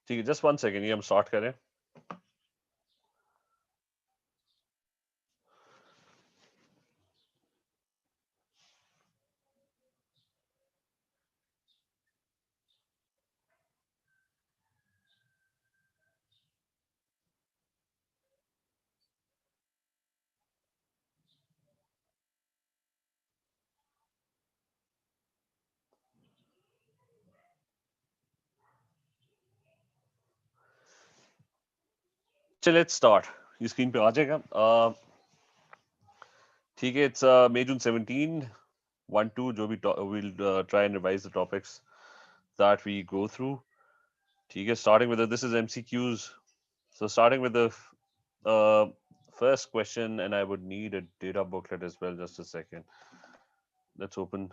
ठीक है, just 1 second, ये हम start करें. चलिए, let's start. ये स्क्रीन पे आ जाएगा. ठीक है, it's May June 17, 1-2 जो भी we'll try and revise the topics that we go through. ठीक है, starting with this is MCQs. So starting with the uh, first question, and I would need a data booklet as well. Just a second. Let's open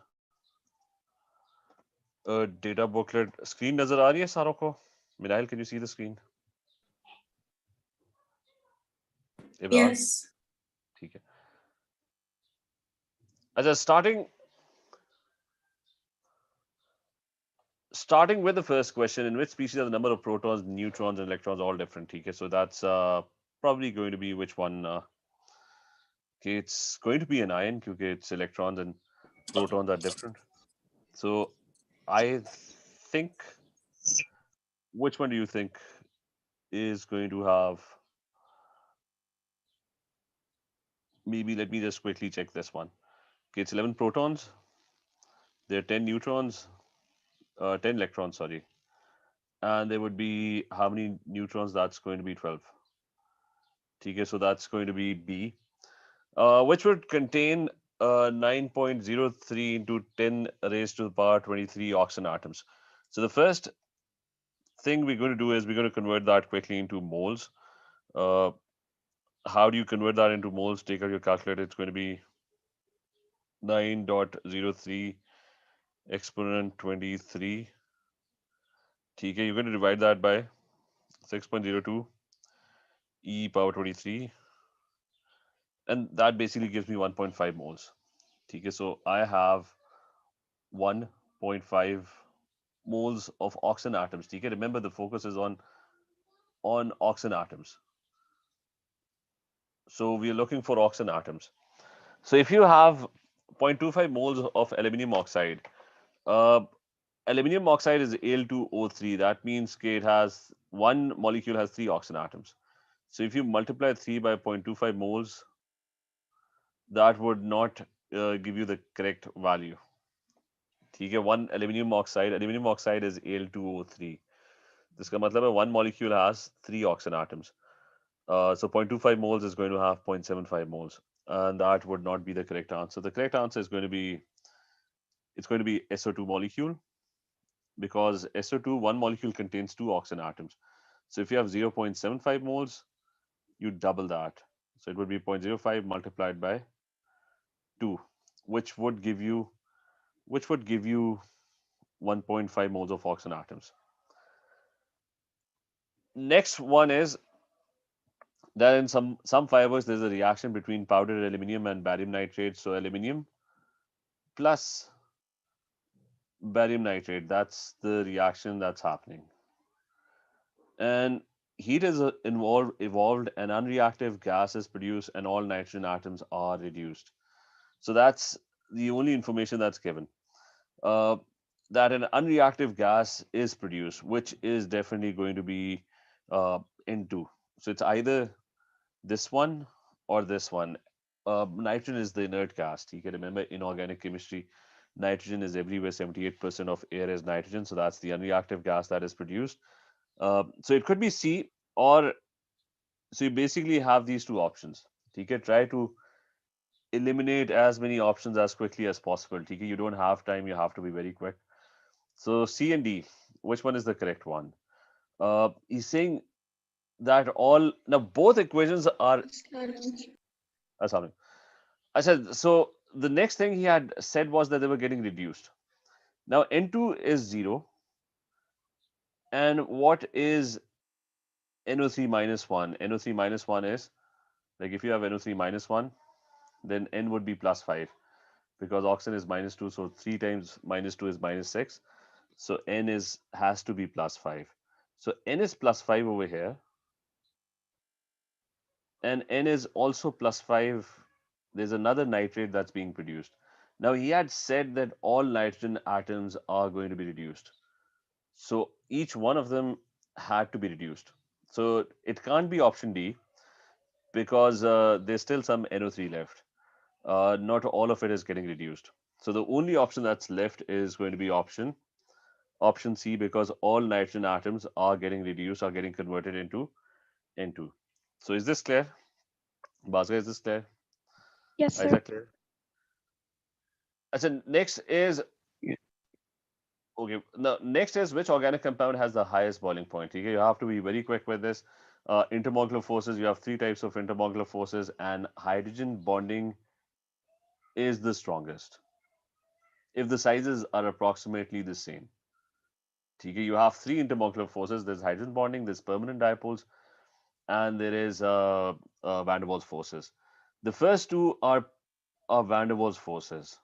a data booklet. Screen नजर आ रही है सारों को? Mirail, can you see the screen? Imran? Yes. ठीक है. अच्छा, starting with the first question, in which species are the number of protons, neutrons, and electrons all different? Okay, so that's probably going to be which one? Okay, it's going to be an ion because its electrons and protons are different. So I think, which one do you think is going to have? Maybe let me just quickly check this one. Okay, it's 11 protons. There are 10 neutrons, 10 electrons, sorry. And there would be how many neutrons? That's going to be 12. Okay, so that's going to be B, which would contain 9.03 into 10 raised to the power 23 oxygen atoms. So the first thing we're going to do is we're going to convert that quickly into moles. How do you convert that into moles? Take out your calculator. It's going to be 9.03 exponent 23. Okay, you're going to divide that by 6.02 e power 23, and that basically gives me 1.5 moles. Okay, so I have 1.5 moles of oxygen atoms. Okay, remember the focus is on oxygen atoms. So we are looking for oxygen atoms. So if you have 0.25 moles of aluminium oxide, uh, aluminium oxide is Al2O3. That means it has one molecule has 3 oxygen atoms. So if you multiply 3 by 0.25 moles, that would not give you the correct value. ठीक है, one aluminium oxide is Al2O3. जिसका मतलब है one molecule has 3 oxygen atoms. So 0.25 moles is going to have 0.75 moles, and that would not be the correct answer. The correct answer is going to be, it's going to be SO2 molecule, because SO2, one molecule contains 2 oxygen atoms. So if you have 0.75 moles, you double that. So it would be 0.05 multiplied by 2, which would give you 1.5 moles of oxygen atoms. Next one is that in some fibers there's a reaction between powdered aluminium and barium nitrate. So aluminium plus barium nitrate, that's the reaction that's happening. And heat is evolved and unreactive gas is produced and all nitrogen atoms are reduced. So that's the only information that's given. That an unreactive gas is produced, which is definitely going to be N2. So it's either this one or this one. Nitrogen is the inert gas. You can remember in organic chemistry, nitrogen is everywhere. 78% of air is nitrogen. So that's the unreactive gas that is produced. So it could be C, or so you basically have these two options. Okay, try to eliminate as many options as quickly as possible. Okay, you don't have time, you have to be very quick. So C and D, which one is the correct one? He's saying that all, now both equations are. Sorry. I said, so the next thing he had said was that they were getting reduced. Now N2 is 0. And what is NO3 minus 1? NO3 minus 1 is, like if you have NO3 minus 1, then N would be plus 5, because oxygen is minus 2. So 3 times minus 2 is minus 6. So N has to be plus 5. So N is plus 5 over here, and N is also plus 5. There's another nitrate that's being produced. Now, he had said that all nitrogen atoms are going to be reduced. So each one of them had to be reduced. So it can't be option D because there's still some NO3 left. Not all of it is getting reduced. So the only option that's left is going to be option C, because all nitrogen atoms are getting reduced, are getting converted into N2. So is this clear? Bhaskar, is this clear? Yes, sir. Isaac, clear? So next is okay. Now next is which organic compound has the highest boiling point? Okay, you have to be very quick with this. Intermolecular forces. You have three types of intermolecular forces, and hydrogen bonding is the strongest if the sizes are approximately the same. Okay, you have three intermolecular forces. There's hydrogen bonding, there's permanent dipoles, and there is van der Waals forces. The first two are van der Waals forces.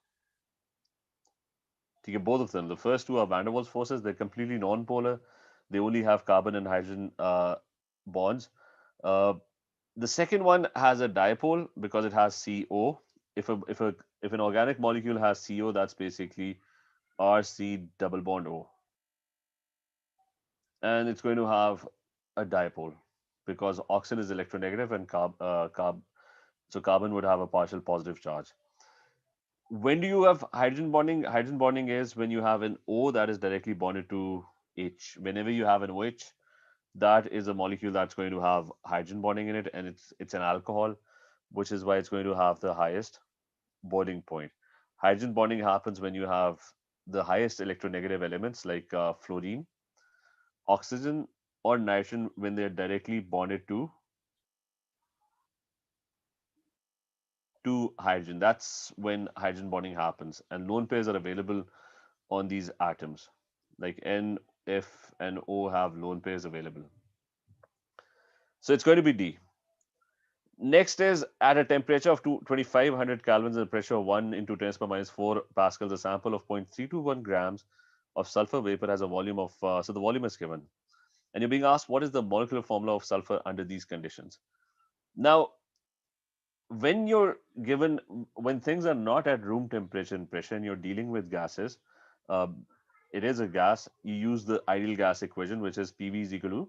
Okay, both of them. The first two are van der Waals forces. They're completely non-polar. They only have carbon and hydrogen bonds. Uh, the second one has a dipole because it has CO. If an organic molecule has CO, that's basically RC double bond O, and it's going to have a dipole because oxygen is electronegative and so carbon would have a partial positive charge. When do you have hydrogen bonding? Hydrogen bonding is when you have an O that is directly bonded to H. Whenever you have an OH, that is a molecule that's going to have hydrogen bonding in it, and it's an alcohol, which is why it's going to have the highest boiling point. Hydrogen bonding happens when you have the highest electronegative elements like fluorine, oxygen, or nitrogen when they're directly bonded to hydrogen. That's when hydrogen bonding happens, and lone pairs are available on these atoms. Like N, F, and O have lone pairs available. So it's going to be D. Next is at a temperature of 2500 kelvins and a pressure of 1 into 10 to the minus 4 pascals, a sample of 0.321 grams of sulfur vapor has a volume of, so the volume is given. And you're being asked what is the molecular formula of sulfur under these conditions. Now, when you're given, when things are not at room temperature and pressure and you're dealing with gases, uh, it is a gas, you use the ideal gas equation, which is PV is equal to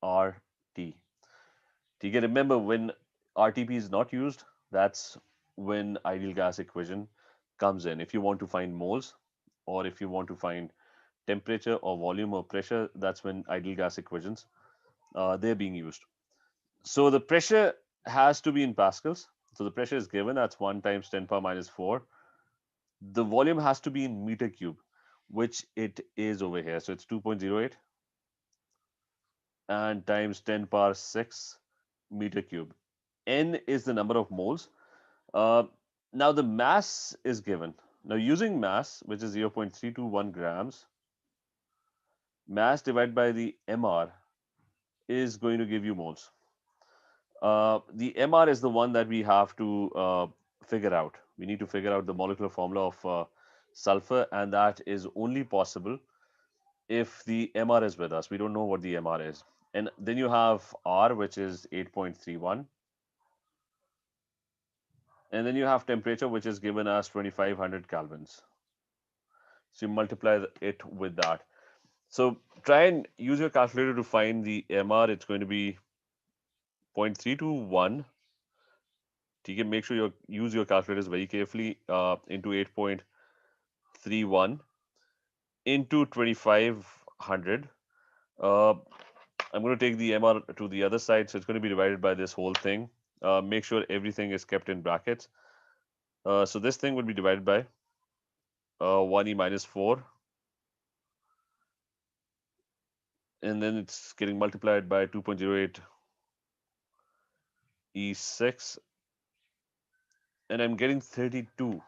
nRT. You can remember when RTP is not used, that's when ideal gas equation comes in. If you want to find moles, or if you want to find temperature or volume or pressure, that's when ideal gas equations they're being used. So the pressure has to be in pascals. So the pressure is given, that's 1 times 10 power minus 4. The volume has to be in meter cube, which it is over here. So it's 2.08 and times 10 power 6 meter cube. N is the number of moles. Uh, Now the mass is given. Now using mass, which is 0.321 grams, mass divided by the MR is going to give you moles. The MR is the one that we have to figure out. We need to figure out the molecular formula of sulfur, and that is only possible if the MR is with us. We don't know what the MR is. And then you have R, which is 8.31. And then you have temperature, which is given as 2500 kelvins. So you multiply it with that. So try and use your calculator to find the MR. It's going to be 0.321. You can make sure you use your calculators very carefully into 8.31 into 2500. Uh, I'm going to take the MR to the other side, so it's going to be divided by this whole thing. Make sure everything is kept in brackets. So this thing would be divided by 1e minus 4, and then it's getting multiplied by 2.08 E6, and I'm getting 32.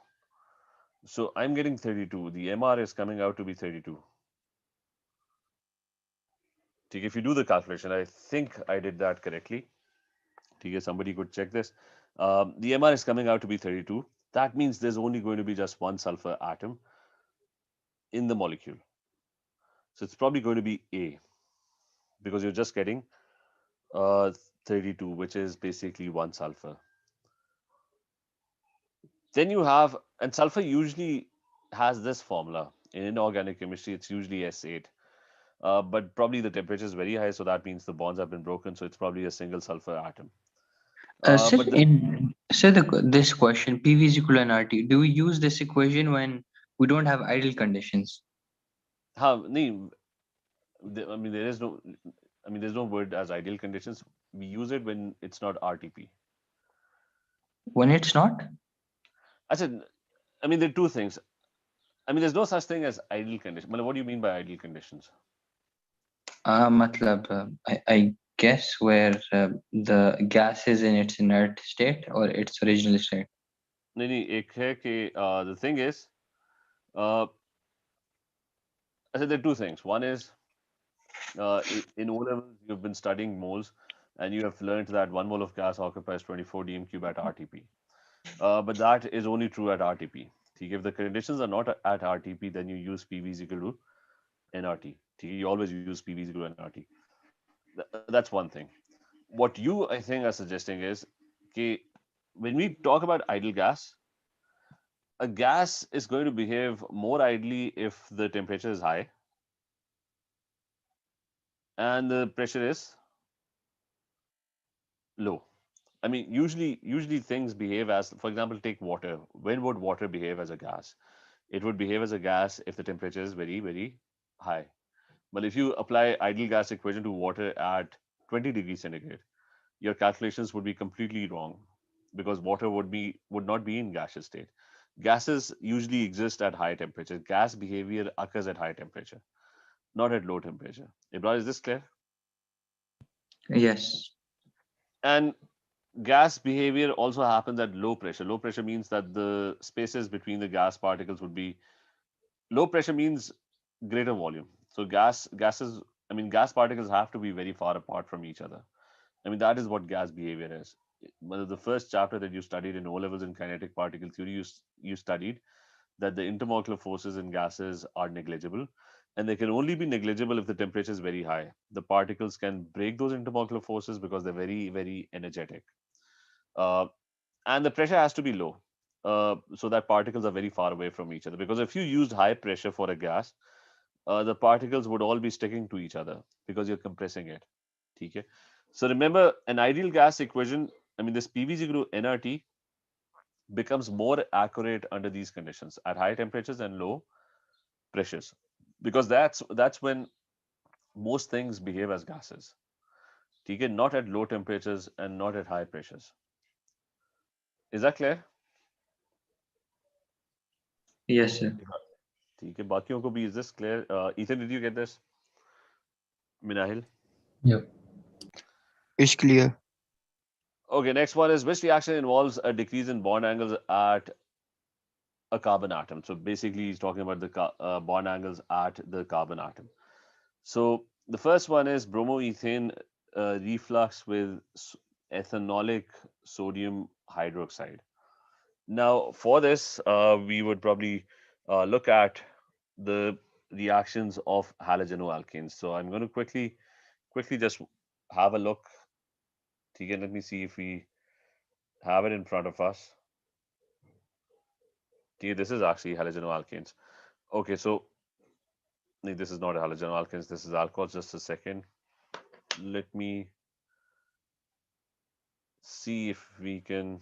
So I'm getting 32. The MR is coming out to be 32. If you do the calculation, I think I did that correctly. Somebody could check this. The MR is coming out to be 32. That means there's only going to be just one sulfur atom in the molecule. So it's probably going to be A because you're just getting uh, 32, which is basically one sulfur. Then you have, and sulfur usually has this formula. In inorganic chemistry, it's usually S8. But probably the temperature is very high, so that means the bonds have been broken, so it's probably a single sulfur atom. Sir, But the this question, PV is equal to nRT, do we use this equation when we don't have ideal conditions? nahi, I mean, there's no word as ideal conditions. We use it when it's not RTP. When it's not? I said, I mean, there are two things. I mean, there's no such thing as ideal condition. Well, what do you mean by ideal conditions? Matlab, I guess where the gas is in its inert state or its original state. नहीं नहीं एक है कि the thing is uh, I said there are two things. One is in O levels you've been studying moles and you have learned that 1 mole of gas occupies 24 dm cube at RTP. But that is only true at RTP. ठीक है? If the conditions are not at RTP, then you use PV is equal to nRT. ठीक है? You always use PV is equal to nRT. That's one thing. What you, I think, are suggesting is that when we talk about ideal gas, a gas is going to behave more ideally if the temperature is high and the pressure is low. I mean, usually things behave as, for example, take water. When would water behave as a gas? It would behave as a gas if the temperature is very, very high. But if you apply ideal gas equation to water at 20 degrees centigrade, your calculations would be completely wrong because water would not be in gaseous state. Gases usually exist at high temperature. Gas behavior occurs at high temperature, not at low temperature. Ibrahim, is this clear? Yes. And gas behavior also happens at low pressure. Low pressure means that the spaces between the gas particles would be low pressure means greater volume. So gases, I mean, gas particles have to be very far apart from each other. I mean, that is what gas behavior is. Well, the first chapter that you studied in O levels in kinetic particle theory, you studied that the intermolecular forces in gases are negligible, and they can only be negligible if the temperature is very high. The particles can break those intermolecular forces because they're very, very energetic. Uh, and the pressure has to be low so that particles are very far away from each other. Because if you used high pressure for a gas, the particles would all be sticking to each other because you're compressing it. Okay? So remember, an ideal gas equation, I mean, this PV is equal to nRT becomes more accurate under these conditions at high temperatures and low pressures because that's when most things behave as gases. Okay? Not at low temperatures and not at high pressures. Is that clear? Yes, sir. ठीक है बाकियों को भी is this clear? Ethan, did you get this? Minahil? Yep. It's clear. Okay, next one is which reaction involves a decrease in bond angles at a carbon atom? So basically, he's talking about the bond angles at the carbon atom. So the first one is bromoethane reflux with ethanolic sodium hydroxide. Now, for this, we would probably look at the reactions of halogenoalkanes. So I'm going to quickly just have a look. Okay, let me see if we have it in front of us. Okay, this is actually halogenoalkanes. Okay, so no, this is not halogenoalkanes. This is alcohols. Just a second. Let me see if we can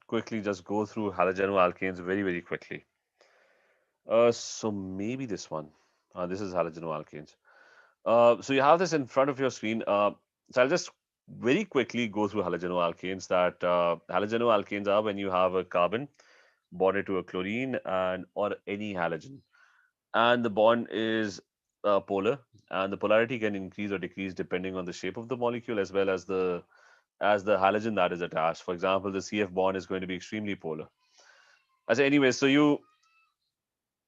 quickly just go through halogenoalkanes very quickly. So maybe this one. This is halogenoalkanes. So you have this in front of your screen. So I'll just very quickly go through halogenoalkanes. That halogenoalkanes are when you have a carbon bonded to a chlorine and or any halogen, and the bond is polar, and the polarity can increase or decrease depending on the shape of the molecule as the halogen that is attached. For example, the CF bond is going to be extremely polar. As anyway, so you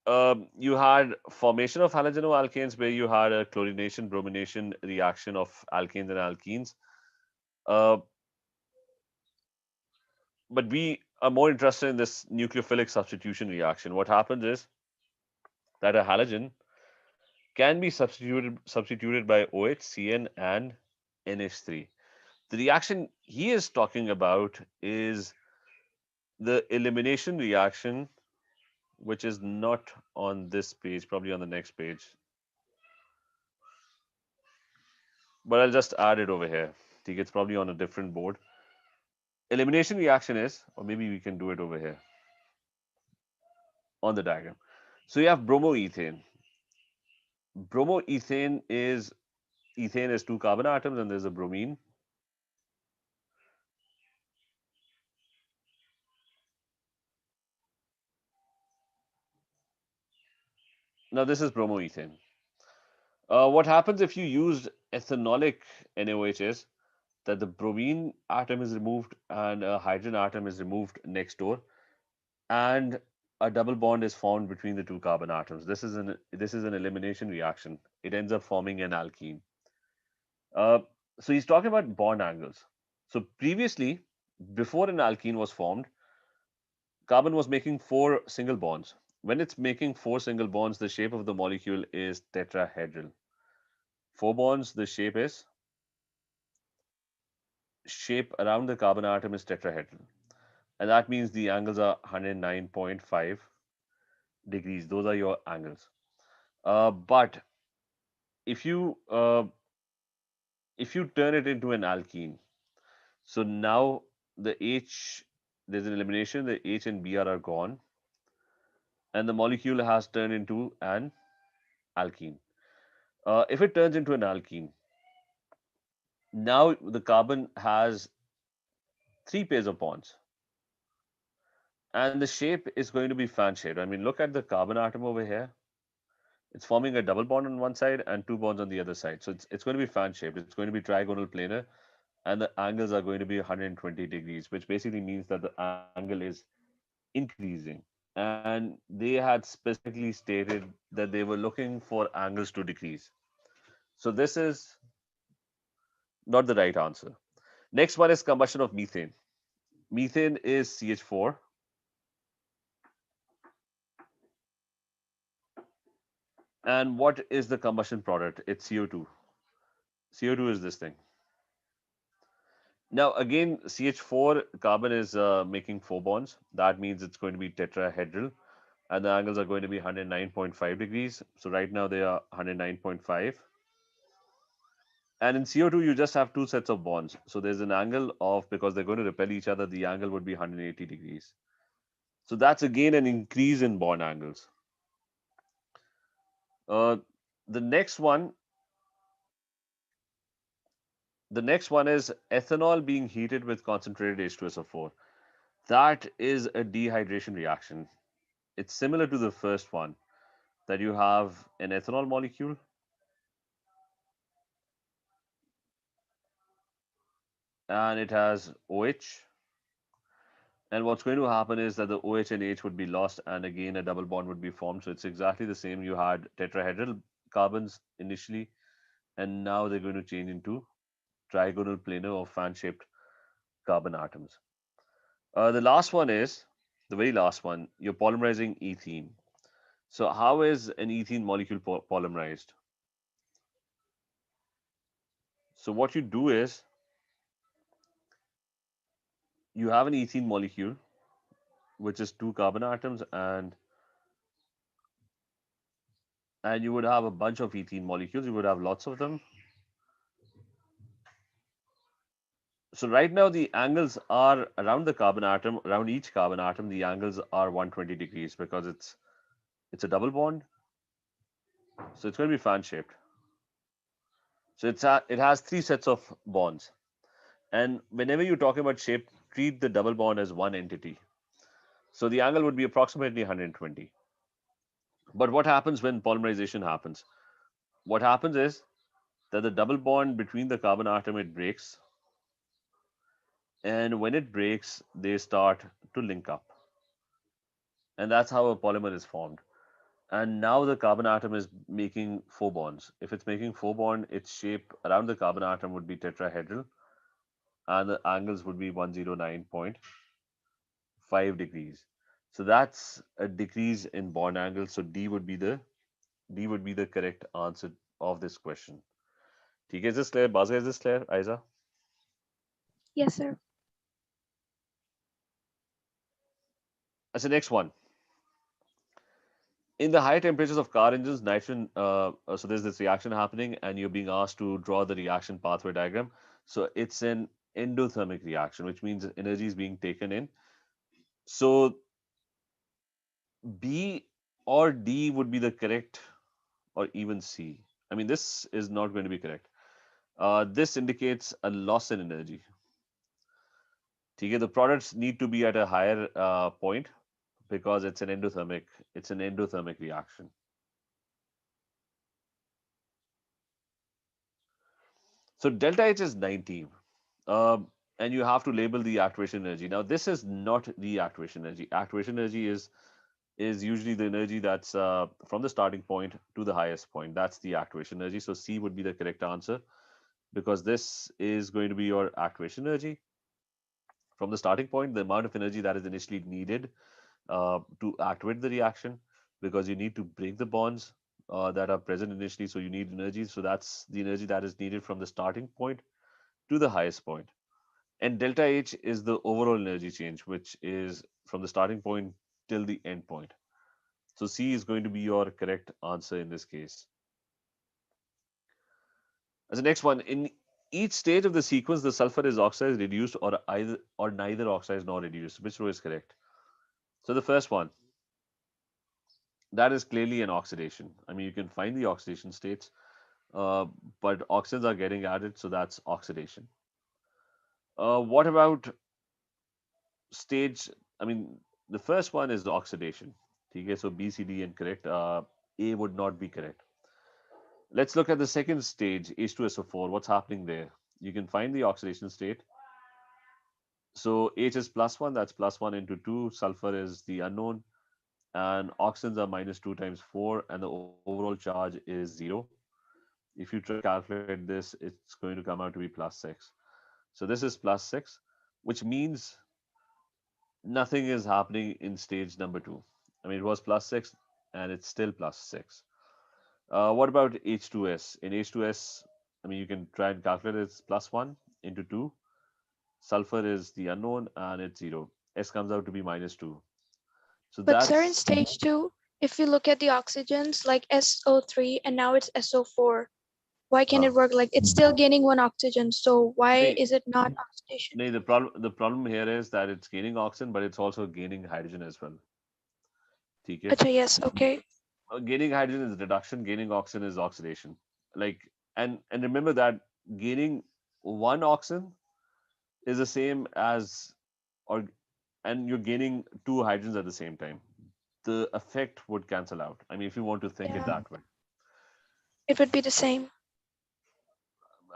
had formation of halogenoalkanes where you had a chlorination bromination reaction of alkanes and alkenes. Uh, but are more interested in this nucleophilic substitution reaction. What happens is that a halogen can be substituted by OH, CN, and NH3. The reaction he is talking about is the elimination reaction, which is not on this page, probably on the next page. But I'll just add it over here. I think it's probably on a different board. Elimination reaction is, or maybe we can do it over here on the diagram. So you have bromoethane. Bromoethane is ethane is two carbon atoms and there's a bromine. Now this is bromoethane. What happens if you used ethanolic NaOH is that the bromine atom is removed and a hydrogen atom is removed next door, and a double bond is formed between the two carbon atoms. This is an elimination reaction. It ends up forming an alkene. Uh, so he's talking about bond angles. So previously, before an alkene was formed, carbon was making four single bonds. When it's making four single bonds, the shape of the molecule is tetrahedral. Four bonds, the shape around the carbon atom is tetrahedral. And that means the angles are 109.5 degrees. Those are your angles. But if you uh, if you turn it into an alkene, so now the H, there's an elimination, the H and Br are gone, and the molecule has turned into an alkene. If it turns into an alkene, now the carbon has three pairs of bonds, and the shape is going to be fan shaped. I mean, look at the carbon atom over here. It's forming a double bond on one side and two bonds on the other side. So it's going to be fan shaped. It's going to be trigonal planar, and the angles are going to be 120 degrees, which basically means that the angle is increasing. And they had specifically stated that they were looking for angles to decrease. So this is not the right answer. Next one is combustion of methane. Methane is CH4. And what is the combustion product? It's CO2. CO2 is this thing. Now, again, CH4 carbon is making four bonds. That means it's going to be tetrahedral, and the angles are going to be 109.5 degrees. So right now they are 109.5. And in CO2, you just have two sets of bonds. So there's an angle of, because they're going to repel each other, the angle would be 180 degrees. So that's again an increase in bond angles. Uh, the next one, the next one is ethanol being heated with concentrated H2SO4. That is a dehydration reaction. It's similar to the first one, that you have an ethanol molecule and it has OH. And what's going to happen is that the OH and H would be lost, and again a double bond would be formed. So it's exactly the same. You had tetrahedral carbons initially, and now they're going to change into trigonal planar or fan-shaped carbon atoms. The last one is the very last one. You're polymerizing ethene. So how is an ethene molecule polymerized? So what you do is you have an ethene molecule, which is two carbon atoms, and you would have a bunch of ethene molecules. You would have lots of them. So right now the angles are around the carbon atom, around each carbon atom, the angles are 120 degrees because it's a double bond. So it's going to be fan shaped. So it has three sets of bonds. And whenever you're talking about shape, treat the double bond as one entity. So the angle would be approximately 120. But what happens when polymerization happens? What happens is that the double bond between the carbon atom, it breaks, and when it breaks they start to link up, and that's how a polymer is formed. And now the carbon atom is making four bonds. If it's making four bond, its shape around the carbon atom would be tetrahedral, and the angles would be 109.5 5 degrees. So that's a decrease in bond angle. So D would be the correct answer of this question. ठीक है, is this clear? Baza, is this clear? Aiza? Yes, sir. That's the next one. In the high temperatures of car engines, nitrogen, so there's this reaction happening, and you're being asked to draw the reaction pathway diagram. So it's an endothermic reaction, which means energy is being taken in. So B or D would be the correct, or even C. I mean, this is not going to be correct. This indicates a loss in energy. Okay, the products need to be at a higher point because it's an endothermic reaction. So delta H is 90. And you have to label the activation energy. Now, this is not the activation energy. Activation energy is usually the energy that's from the starting point to the highest point. That's the activation energy. So C would be the correct answer because this is going to be your activation energy. From the starting point, the amount of energy that is initially needed to activate the reaction, because you need to break the bonds that are present initially. So you need energy. So that's the energy that is needed from the starting point to the highest point. And delta H is the overall energy change, which is from the starting point till the end point. So C is going to be your correct answer in this case. As the next one, in each stage of the sequence, the sulfur is oxidized, reduced, or neither oxidized nor reduced. Which row is correct? So the first one, that is clearly an oxidation. I mean, you can find the oxidation states, but oxygens are getting added, so that's oxidation. What about stage? I mean, the first one is the oxidation. Okay, so B, C, D incorrect. A would not be correct. Let's look at the second stage, H2SO4. What's happening there? You can find the oxidation state. So H is +1, that's +1 into 2. Sulfur is the unknown, and oxygens are -2 times 4, and the overall charge is 0. If you try to calculate this, it's going to come out to be +6. So this is +6, which means nothing is happening in stage number 2. I mean, it was +6, and it's still +6. What about H2S? In H2S, I mean, you can try and calculate it. It's +1 into 2. Sulfur is the unknown, and it's 0. S comes out to be -2. So But sir, in that's stage 2, if you look at the oxygens like SO3 and now it's SO4, why can uh, it work? Like it's still gaining one oxygen, so why no, is it not oxidation? no, the problem here is that it's gaining oxygen, but it's also gaining hydrogen as well. Okay? Acha, yes, okay. Gaining hydrogen is reduction, gaining oxygen is oxidation. Like, and remember that gaining one oxygen is the same as, or and you're gaining two hydrogens at the same time. The effect would cancel out. I mean, if you want to think it Yeah, that way. it would be the same.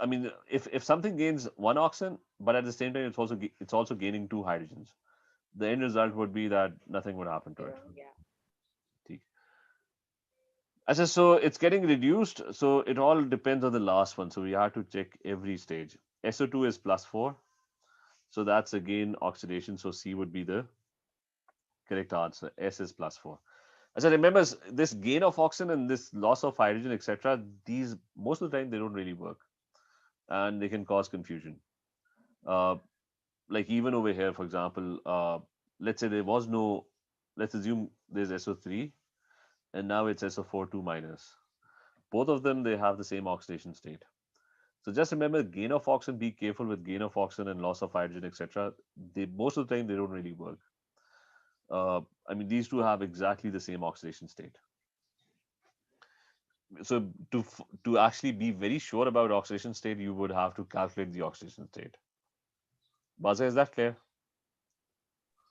I mean, if something gains one oxygen, but at the same time it's also gaining two hydrogens, the end result would be that nothing would happen to it. ठीक. Achha, so it's getting reduced. So it all depends on the last one. So we have to check every stage. SO2 is +4. So that's again oxidation. So C would be the correct answer. S is +4. As I remember, this gain of oxygen and this loss of hydrogen, etc., these most of the time they don't really work, and they can cause confusion. Uh, like even over here, for example, let's say there was no, let's assume there's SO3 and now it's SO4 2 minus. Both of them, they have the same oxidation state. So just remember, gain of oxygen, be careful with gain of oxygen and loss of hydrogen, etc. They most of the time they don't really work. I mean, these two have exactly the same oxidation state. So to actually be very sure about oxidation state, you would have to calculate the oxidation state. Baza, is that clear?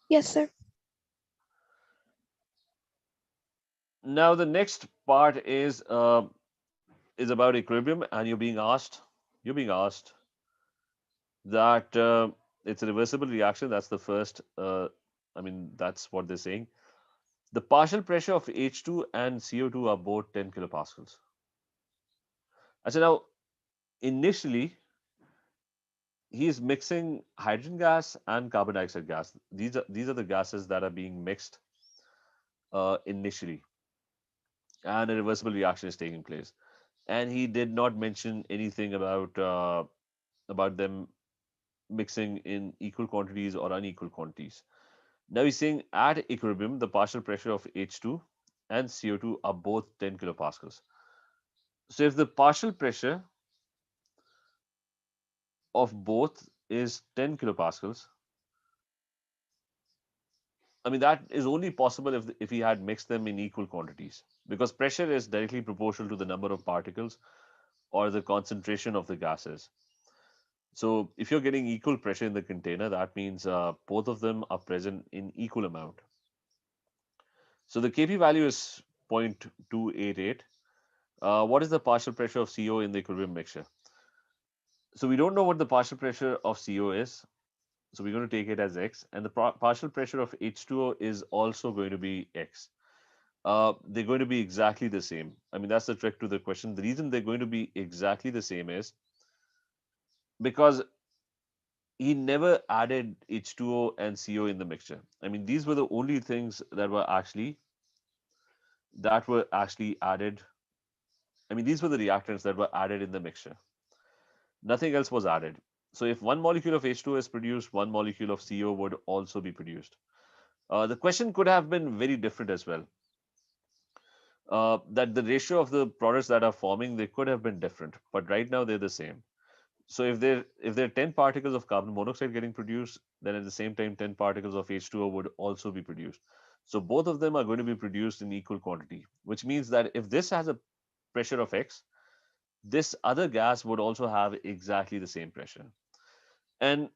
Yes, sir. Now the next part is about equilibrium, and you're being asked that it's a reversible reaction. That's the first. I mean, that's what they're saying. The partial pressure of H2 and CO2 are both 10 kilopascals. So now, initially, he is mixing hydrogen gas and carbon dioxide gas. These are the gases that are being mixed initially, and a reversible reaction is taking place. And he did not mention anything about them mixing in equal quantities or unequal quantities. Now he's saying at equilibrium, the partial pressure of H2 and CO2 are both 10 kilopascals. So if the partial pressure of both is 10 kilopascals, I mean, that is only possible if he had mixed them in equal quantities, because pressure is directly proportional to the number of particles or the concentration of the gases. So if you're getting equal pressure in the container, that means both of them are present in equal amount. So the Kp value is 0.288. What is the partial pressure of CO in the equilibrium mixture? So we don't know what the partial pressure of CO is. So we're going to take it as X, and the partial pressure of H2O is also going to be X. They're going to be exactly the same. I mean, that's the trick to the question. The reason they're going to be exactly the same is because he never added H2O and CO in the mixture. I mean, these were the only things that were actually added. I mean, these were the reactants that were added in the mixture. Nothing else was added. So if one molecule of H2O is produced, one molecule of CO would also be produced. The question could have been very different as well. That the ratio of the products that are forming, they could have been different, but right now they're the same. So if there are 10 particles of carbon monoxide getting produced, then at the same time 10 particles of H2O would also be produced. So both of them are going to be produced in equal quantity, which means that if this has a pressure of X, this other gas would also have exactly the same pressure. And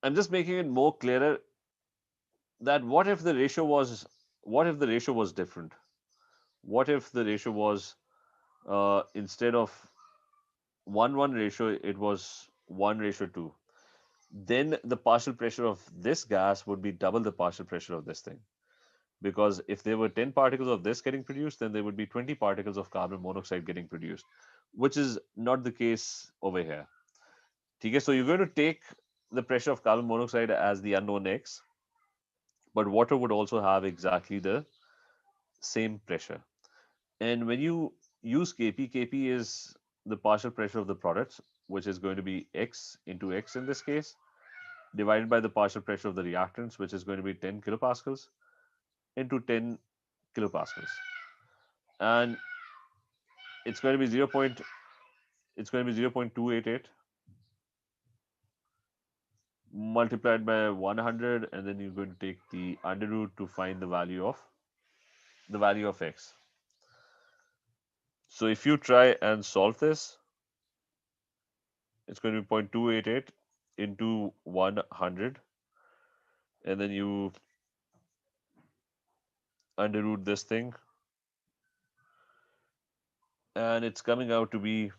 I'm just making it more clearer that what if the ratio was different? What if the ratio was instead of 1:1 ratio, it was 1:2? Then the partial pressure of this gas would be double the partial pressure of this thing. Because if there were 10 particles of this getting produced, then there would be 20 particles of carbon monoxide getting produced, which is not the case over here. Okay, so you're going to take the pressure of carbon monoxide as the unknown X, but water would also have exactly the same pressure. And when you use Kp, Kp is the partial pressure of the products, which is going to be X into X in this case, divided by the partial pressure of the reactants, which is going to be 10 kilopascals into 10 kilopascals. And it's going to be 0.288 multiplied by 100, and then you're going to take the under root to find the value of X. So if you try and solve this, it's going to be 0.288 into 100, and then you under root this thing, and it's coming out to be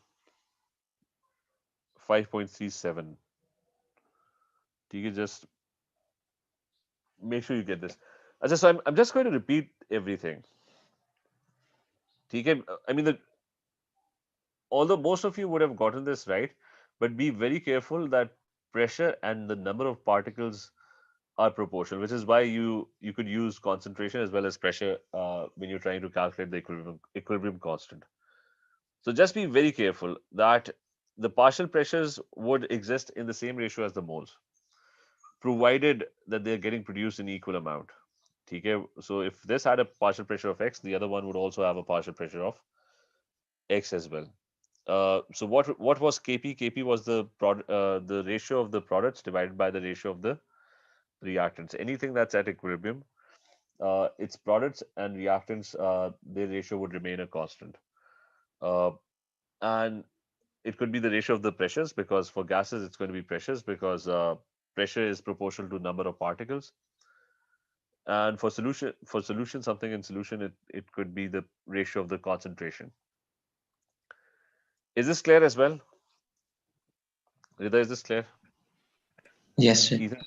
5.37. You can just make sure you get this. So I'm just going to repeat everything. I mean, although most of you would have gotten this right, but be very careful that pressure and the number of particles are proportional, which is why you could use concentration as well as pressure when you're trying to calculate the equilibrium constant. So just be very careful that the partial pressures would exist in the same ratio as the moles, provided that they're getting produced in equal amount. Okay? So if this had a partial pressure of X, the other one would also have a partial pressure of X as well. So what was Kp? Kp was the ratio of the products divided by the ratio of the reactants. Anything that's at equilibrium, its products and reactants, their ratio would remain a constant. Uh, and it could be the ratio of the pressures, because for gases it's going to be pressures, because pressure is proportional to number of particles. And for solution, something in solution, it could be the ratio of the concentration. Is this clear as well? Rida, is this clear? Yes, sir. Ethan?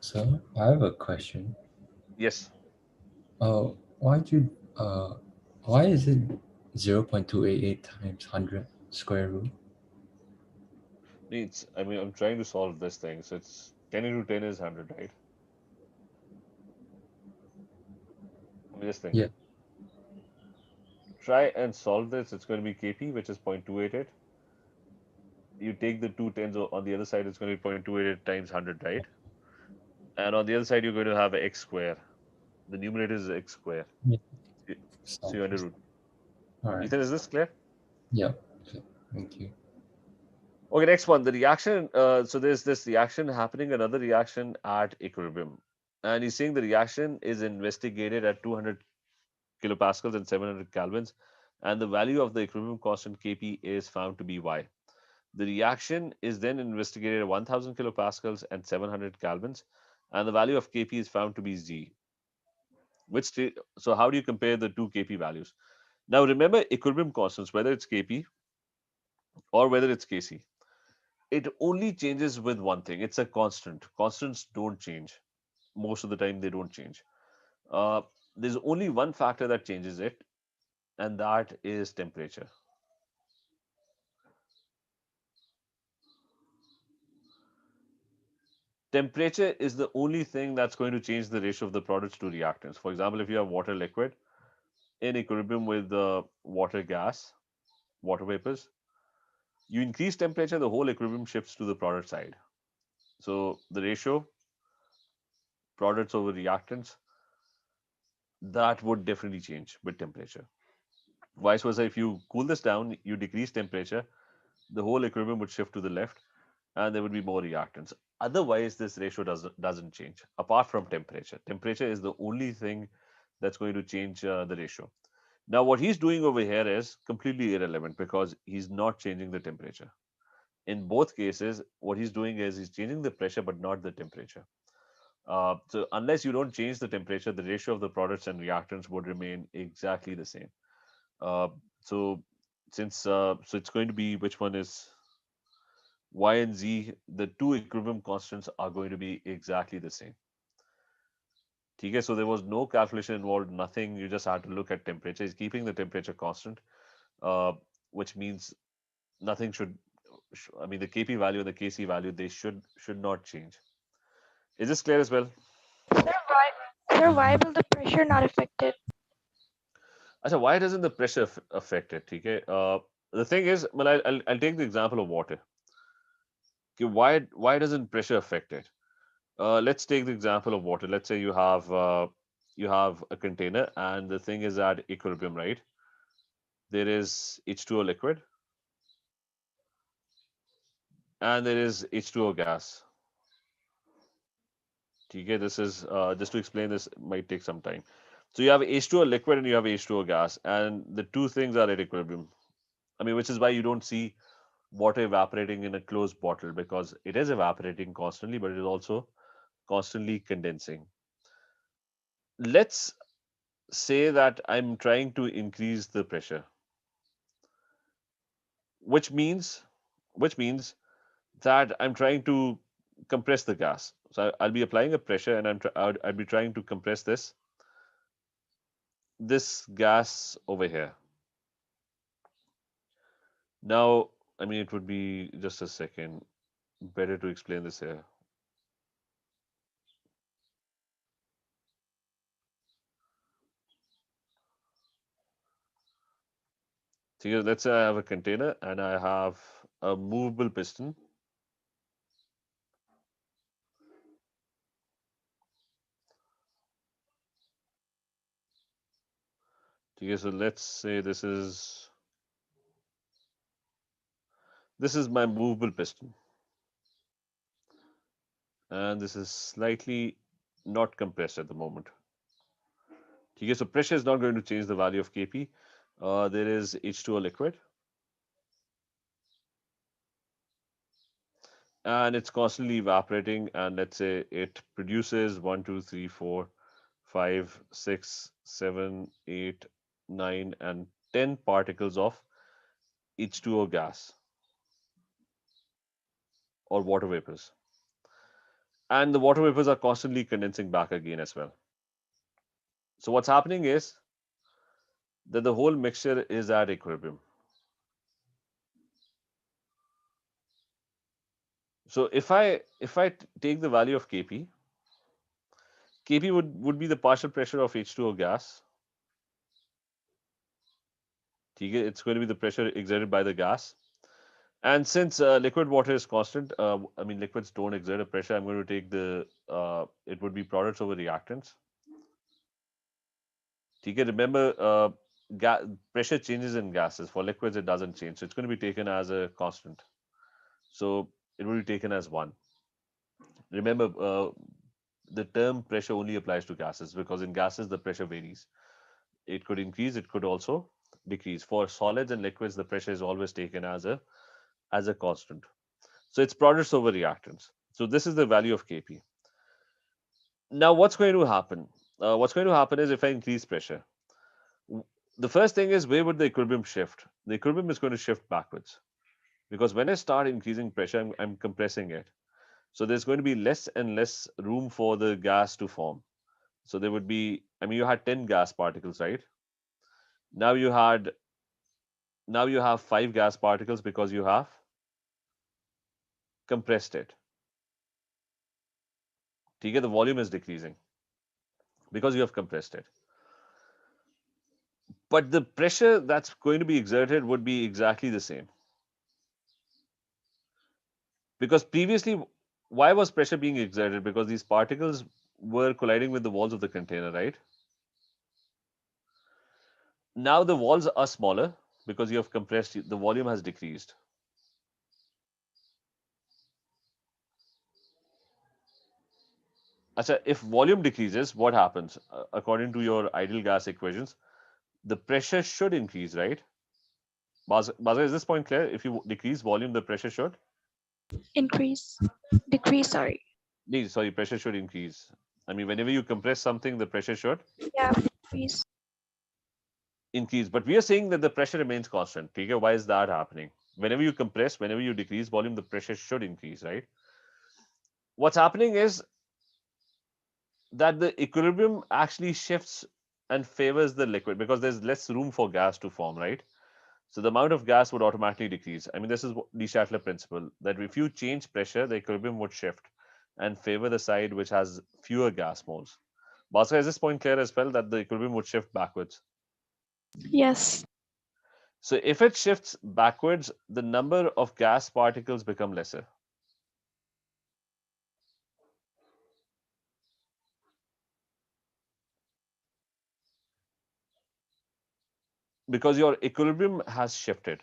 So I have a question. Yes. Why is it 0.288 times 100 square root? I mean, I'm trying to solve this thing. So it's 10 into 10 is 100, right? I mean, just think. Yeah. Try and solve this. It's going to be Kp, which is 0.288. You take the two tens on the other side, it's going to be 0.288 times 100, right? And on the other side, you're going to have x square. The numerator is x square. Yeah. So you under root. All right. Ethan, is this clear? Yeah. Okay. Thank you. Okay, next one. The reaction. So there's this reaction happening, another reaction at equilibrium. And he's saying the reaction is investigated at 200 kilopascals and 700 kelvins. And the value of the equilibrium constant Kp is found to be Y. The reaction is then investigated at 1000 kilopascals and 700 kelvins. And the value of Kp is found to be Z. So how do you compare the two Kp values? Now remember equilibrium constants, whether it's Kp or whether it's Kc, it only changes with one thing. It's a constant. Constants don't change. Most of the time, they don't change. Uh, there's only one factor that changes it, and that is temperature. Temperature is the only thing that's going to change the ratio of the products to reactants. For example, if you have water liquid in equilibrium with water gas, water vapors, you increase temperature, the whole equilibrium shifts to the product side. So the ratio, products over reactants, that would definitely change with temperature. Vice versa, if you cool this down, you decrease temperature, the whole equilibrium would shift to the left and there would be more reactants. Otherwise, this ratio doesn't change apart from temperature. Temperature is the only thing that's going to change the ratio. Now, what he's doing over here is completely irrelevant because he's not changing the temperature. In both cases, what he's doing is he's changing the pressure but not the temperature. So unless you don't change the temperature, the ratio of the products and reactants would remain exactly the same. Uh, so so it's going to be which one is Y and Z, the two equilibrium constants are going to be exactly the same. Okay, so there was no calculation involved, nothing. You just had to look at temperature. It's keeping the temperature constant, uh, which means nothing I mean, the Kp value and the Kc value, they should not change. Is this clear as well? Sir, why will the pressure not affect it? Achha, why doesn't the pressure affect it? Okay, the thing is, well, I'll take the example of water. Okay, why doesn't pressure affect it? Let's take the example of water. Let's say you have a container and the thing is at equilibrium, right? There is H2O liquid and there is H2O gas. Okay, this is just to explain this might take some time. So you have H2O liquid and you have H2O gas, and the two things are at equilibrium. I mean, which is why you don't see water evaporating in a closed bottle because it is evaporating constantly, but it is also constantly condensing. Let's say that I'm trying to increase the pressure, which means which means that I'm trying to compress the gas. So I'll be applying a pressure and I'd be trying to compress this gas over here. Now, I mean, it would be just a second. Better to explain this here. So here, let's say I have a container and I have a movable piston. Okay, so let's say this is my movable piston, and this is slightly not compressed at the moment. Okay, so pressure is not going to change the value of Kp. There is H2O liquid, and it's constantly evaporating. And let's say it produces 1, 2, 3, 4, 5, 6, 7, 8, 9, and 10 particles of H2O gas or water vapors. And the water vapors are constantly condensing back again as well. So what's happening is that the whole mixture is at equilibrium. So if I take the value of Kp, Kp would be the partial pressure of H2O gas. It's going to be the pressure exerted by the gas. And since liquid water is constant, I mean liquids don't exert a pressure, I'm going to take the, it would be products over reactants. Remember, pressure changes in gases. For liquids, it doesn't change. So it's going to be taken as a constant. So it will be taken as 1. Remember, the term pressure only applies to gases because in gases, the pressure varies. It could increase, it could also decrease. For solids and liquids, the pressure is always taken as a constant. So it's products over reactants. So this is the value of Kp. Now, what's going to happen? What's going to happen is if I increase pressure, the first thing is where would the equilibrium shift? The equilibrium is going to shift backwards because when I start increasing pressure, I'm compressing it. So there's going to be less and less room for the gas to form. So there would be, I mean, you had 10 gas particles, right? Now you have 5 gas particles because you have compressed it. The volume is decreasing because you have compressed it. But the pressure that's going to be exerted would be exactly the same. Because previously, why was pressure being exerted? Because these particles were colliding with the walls of the container, right? Now the walls are smaller because you have compressed, the volume has decreased. If volume decreases, what happens? According to your ideal gas equations, the pressure should increase, right? Baza, is this point clear? If you decrease volume, the pressure should? Decrease, sorry. Sorry, pressure should increase. I mean, whenever you compress something, the pressure should? Yeah, increase. Increase. But we are saying that the pressure remains constant. Why is that happening? Whenever you compress, whenever you decrease volume, the pressure should increase, right? What's happening is that the equilibrium actually shifts and favors the liquid because there's less room for gas to form, right? So the amount of gas would automatically decrease. I mean, this is the Schaeffler principle, that if you change pressure, the equilibrium would shift and favor the side which has fewer gas moles. Bhaskar, is this point clear as well, that the equilibrium would shift backwards? Yes. So if it shifts backwards, the number of gas particles become lesser. Because your equilibrium has shifted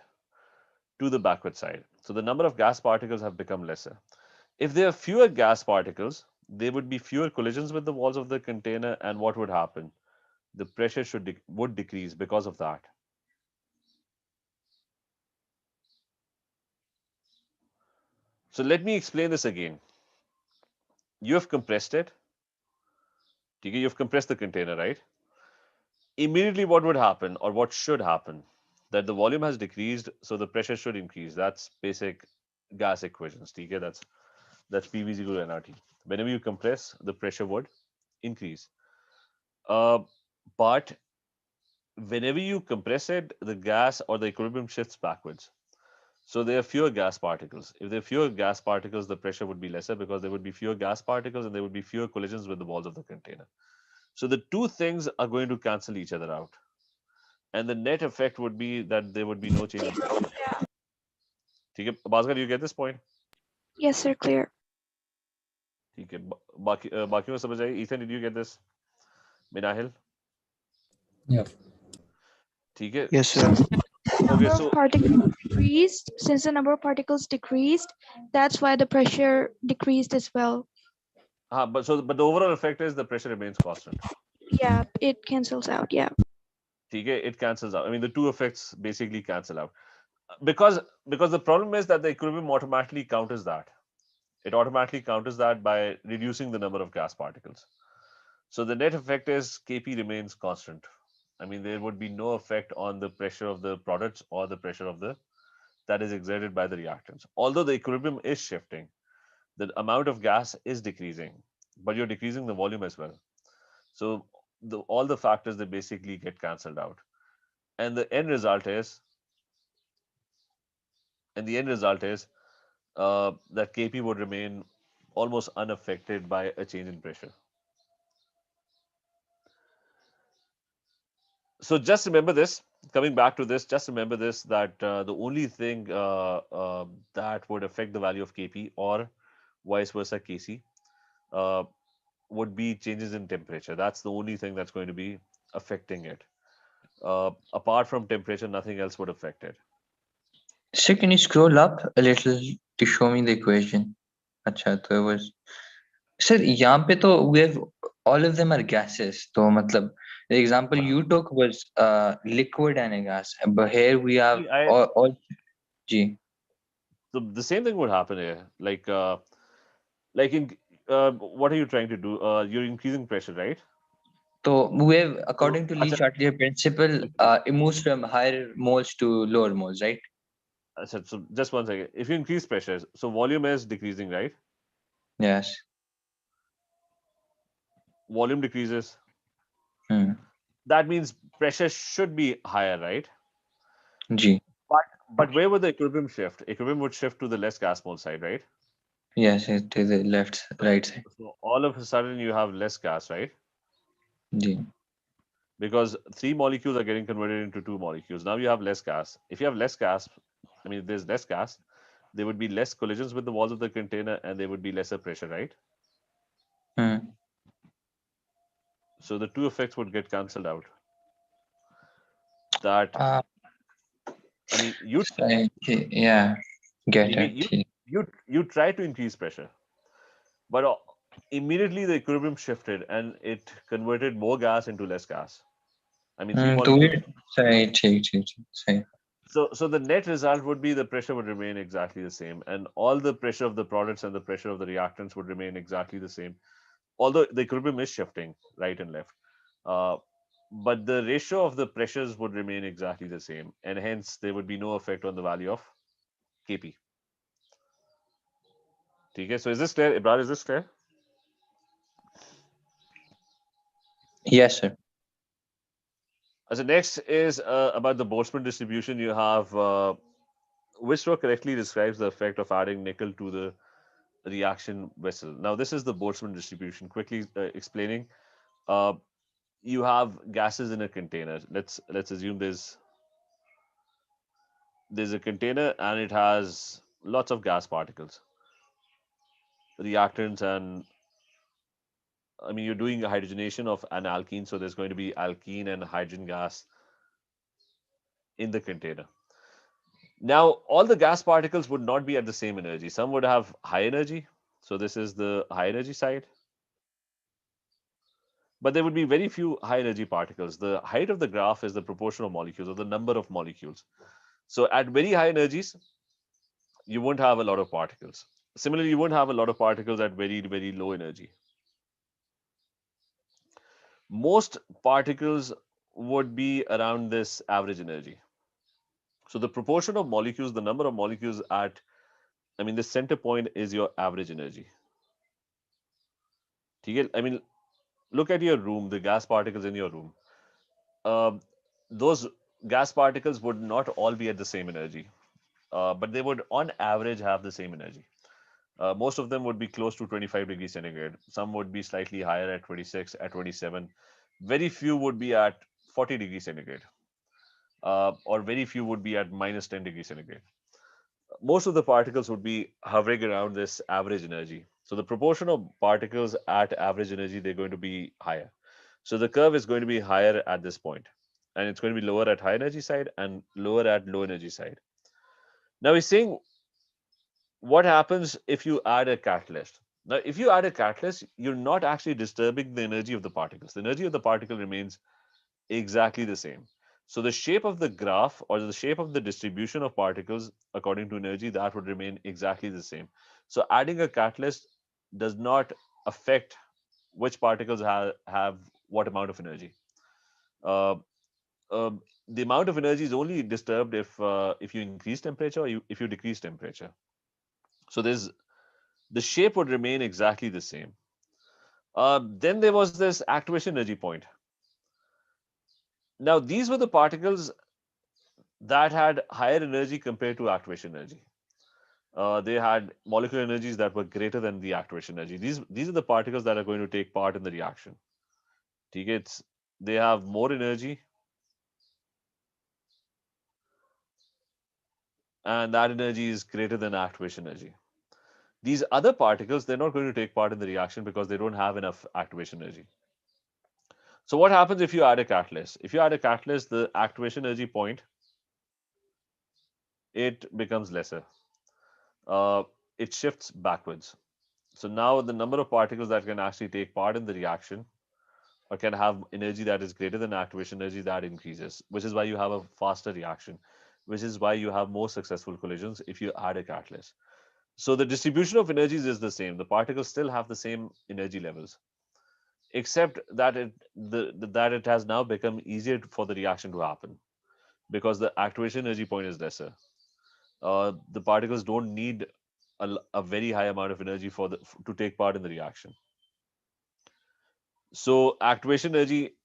to the backward side. So the number of gas particles have become lesser. If there are fewer gas particles, there would be fewer collisions with the walls of the container, and what would happen? The pressure would decrease because of that. So let me explain this again. You have compressed it. You've compressed the container, right? Immediately what would happen, or what should happen, that the volume has decreased, so the pressure should increase. That's basic gas equations. That's PV is equal to nRT. Whenever you compress, the pressure would increase. But whenever you compress it, the gas or the equilibrium shifts backwards. So there are fewer gas particles. If there are fewer gas particles, the pressure would be lesser because there would be fewer gas particles and there would be fewer collisions with the walls of the container. So the two things are going to cancel each other out. And the net effect would be that there would be no change in pressure. Bhaskar, do you get this point? Yes, sir, clear. बाकी में समझ आई? Ethan, did you get this? Minahil? Yeah. Yes, sir. Okay, so particles decreased. Since the number of particles decreased, that's why the pressure decreased as well. but the overall effect is the pressure remains constant. Yeah, it cancels out. Yeah. It cancels out. I mean, the two effects basically cancel out because the problem is that the equilibrium automatically counters that. It automatically counters that by reducing the number of gas particles. So the net effect is Kp remains constant. I mean, there would be no effect on the pressure of the products or the pressure of that is exerted by the reactants. Although the equilibrium is shifting, the amount of gas is decreasing, but you're decreasing the volume as well. So all the factors, they basically get cancelled out, and the end result is that Kp would remain almost unaffected by a change in pressure. So just remember this, coming back to this, just remember this, that the only thing that would affect the value of Kp or vice versa Kc uh, would be changes in temperature. That's the only thing that's going to be affecting it. Apart from temperature, nothing else would affect it. So can you scroll up a little to show me the equation? अच्छा तो it was sir यहाँ पे तो we have all of them are gases. तो मतलब the example you took was liquid and a gas, but here we have all G. So the same thing would happen here. Like in what are you trying to do? You're increasing pressure, right? So we have, according to Lee Acha, Chatterjee principle, it moves from higher moles to lower moles, right? so just one second. If you increase pressure, so volume is decreasing, right? Yes. Volume decreases. Hmm. That means pressure should be higher, right? G. But where would the equilibrium shift? Equilibrium would shift to the less gas mole side, right? Yes, to the right side. So all of a sudden you have less gas, right? G. Because 3 molecules are getting converted into 2 molecules. Now you have less gas. If you have less gas, I mean, if there's less gas, there would be less collisions with the walls of the container and there would be lesser pressure, right? Hmm. So the two effects would get cancelled out. That I mean, yeah, get it. you try to increase pressure, but immediately the equilibrium shifted and it converted more gas into less gas. I mean, 3 तो molecules. सही. So the net result would be the pressure would remain exactly the same, and all the pressure of the products and the pressure of the reactants would remain exactly the same. Although the equilibrium is shifting right and left, uh, but the ratio of the pressures would remain exactly the same, and hence there would be no effect on the value of Kp. Okay, so is this clear, Ibrahim? Is this clear? Yes, sir. So next is about the Boltzmann distribution. You have which row correctly describes the effect of adding nickel to the reaction vessel. Now this is the Boltzmann distribution. Quickly explaining, you have gases in a container. Let's assume there's a container and it has lots of gas particles, reactants, and I mean, you're doing a hydrogenation of an alkene, so there's going to be alkene and hydrogen gas in the container. Now, all the gas particles would not be at the same energy. Some would have high energy, so this is the high energy side. But there would be very few high energy particles. The height of the graph is the proportion of molecules or the number of molecules. So at very high energies, you won't have a lot of particles. Similarly, you won't have a lot of particles at very, very low energy. Most particles would be around this average energy. So the proportion of molecules, the number of molecules at, I mean, the center point is your average energy. I mean, look at your room, the gas particles in your room. Those gas particles would not all be at the same energy, but they would on average have the same energy. Most of them would be close to 25 degrees centigrade. Some would be slightly higher at 26, at 27. Very few would be at 40 degrees centigrade, or very few would be at minus 10 degrees centigrade. Most of the particles would be hovering around this average energy. So the proportion of particles at average energy, they're going to be higher. So the curve is going to be higher at this point, and it's going to be lower at high energy side and lower at low energy side. Now we're saying what happens if you add a catalyst. Now, if you add a catalyst, you're not actually disturbing the energy of the particles. The energy of the particle remains exactly the same. So the shape of the graph or the shape of the distribution of particles according to energy, that would remain exactly the same. So adding a catalyst does not affect which particles have what amount of energy. Uh, the amount of energy is only disturbed if you increase temperature or if you decrease temperature. So the shape would remain exactly the same. Then there was this activation energy point. Now these were the particles that had higher energy compared to activation energy. they had molecular energies that were greater than the activation energy. These are the particles that are going to take part in the reaction. They have more energy, and that energy is greater than activation energy. These other particles, they're not going to take part in the reaction because they don't have enough activation energy. So what happens if you add a catalyst? If you add a catalyst, the activation energy point, it becomes lesser. It shifts backwards. So now the number of particles that can actually take part in the reaction or can have energy that is greater than activation energy, that increases, which is why you have a faster reaction, which is why you have more successful collisions if you add a catalyst. So the distribution of energies is the same. The particles still have the same energy levels, except that it has now become easier for the reaction to happen because the activation energy point is lesser. The particles don't need a very high amount of energy to take part in the reaction. So activation energy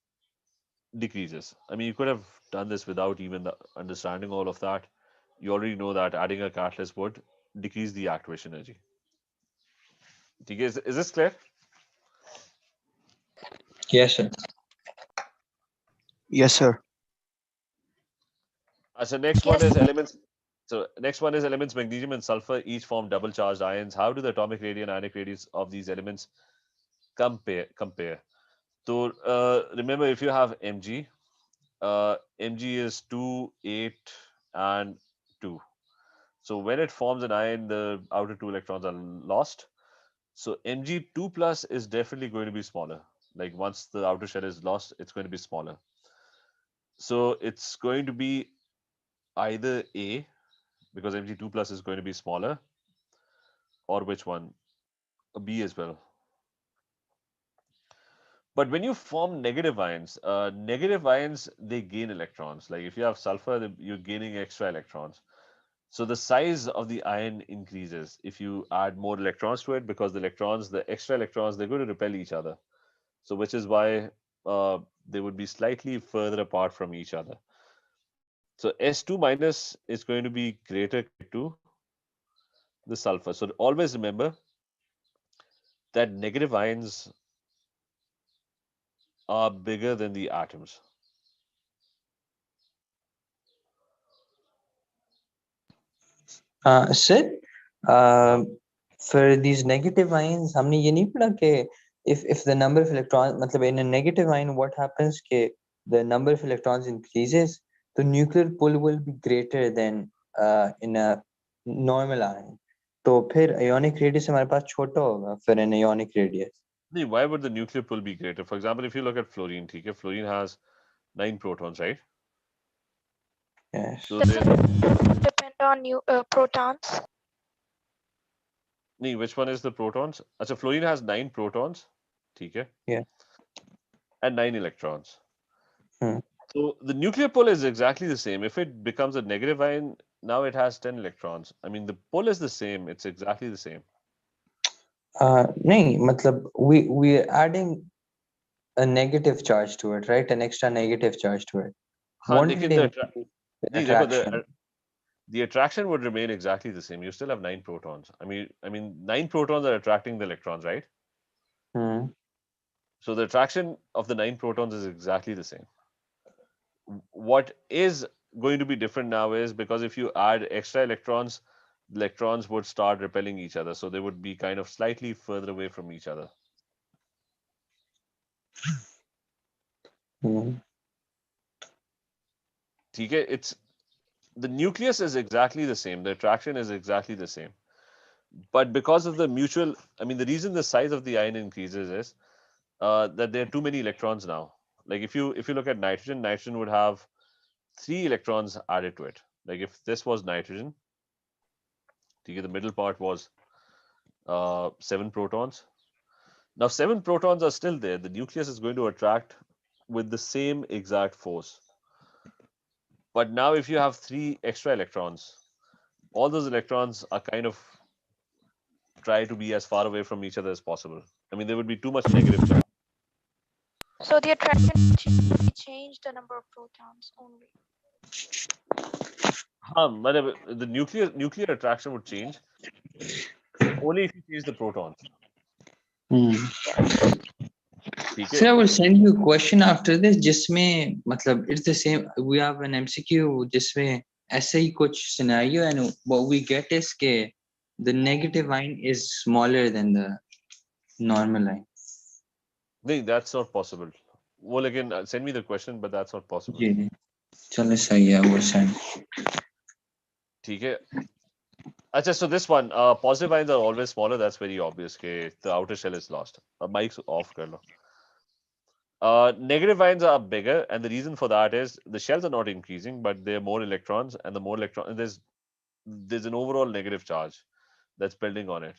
decreases. I mean, you could have done this without even understanding all of that. You already know that adding a catalyst would decrease the activation energy. Okay, is this clear? Yes, sir. Yes, sir. So next one is elements. So next one is elements magnesium and sulfur each form double charged ions. How do the atomic radii and ionic radius of these elements compare? So remember, if you have Mg, Mg is 2, 8, and 2. So when it forms an ion, the outer 2 electrons are lost. So Mg2 plus is definitely going to be smaller. Like once the outer shell is lost, it's going to be smaller. So it's going to be either A, because Mg2 plus is going to be smaller, or which one? B as well. But when you form negative ions, they gain electrons. Like if you have sulfur, you're gaining extra electrons. So the size of the ion increases if you add more electrons to it, because the extra electrons, they're going to repel each other. So which is why they would be slightly further apart from each other. So S2 minus is going to be greater to the sulfur. So always remember that negative ions are bigger than the atoms. Sir, for these negative ions, हमने ये नहीं पढ़ा कि if the number of electrons, मतलब in a negative ion, what happens कि the number of electrons increases, the nuclear pull will be greater than in a normal ion. तो फिर ionic radius हमारे पास छोटा होगा for an ionic radius. Why would the nuclear pull be greater? For example, if you look at fluorine, fluorine has 9 protons, right? Yes. So Does it depend on protons? which one is the protons? So fluorine has 9 protons, Yeah. and 9 electrons. Hmm. So the nuclear pull is exactly the same. If it becomes a negative ion, now it has 10 electrons. I mean, the pull is the same. It's exactly the same. नहीं मतलब we're adding a negative charge to it, right? An extra negative charge to it. Won't it increase the attraction? The attraction would remain exactly the same. You still have 9 protons. I mean 9 protons are attracting the electrons, right? Hmm. So the attraction of the 9 protons is exactly the same. What is going to be different now is because if you add extra electrons, the electrons would start repelling each other. So they would be kind of slightly further away from each other. Hmm. It's the nucleus is exactly the same. The attraction is exactly the same. But because of the mutual, the reason the size of the ion increases is that there are too many electrons now. Like if you look at nitrogen, nitrogen would have 3 electrons added to it. Like if this was nitrogen, the middle part was 7 protons. Now 7 protons are still there. The nucleus is going to attract with the same exact force. But now if you have 3 extra electrons, all those electrons are kind of try to be as far away from each other as possible. There would be too much negative charge. So the attraction change the number of protons only. The nuclear attraction would change only if you change the protons. Sir, I will send you a question after this. जिसमें मतलब it's the same. We have an MCQ जिसमें ऐसे ही कुछ scenario, and what we get is के the negative ion is smaller than the normal ion. No, that's not possible. Well, again, send me the question, but that's not possible. जी चलो सही है वो send. ठीक है. Achha, so this one, positive ions are always smaller. That's very obvious. Okay, the outer shell is lost. Mic's off. Kar lo. Negative ions are bigger, and the reason for that is the shells are not increasing, but there are more electrons, and the more electrons, there's an overall negative charge that's building on it.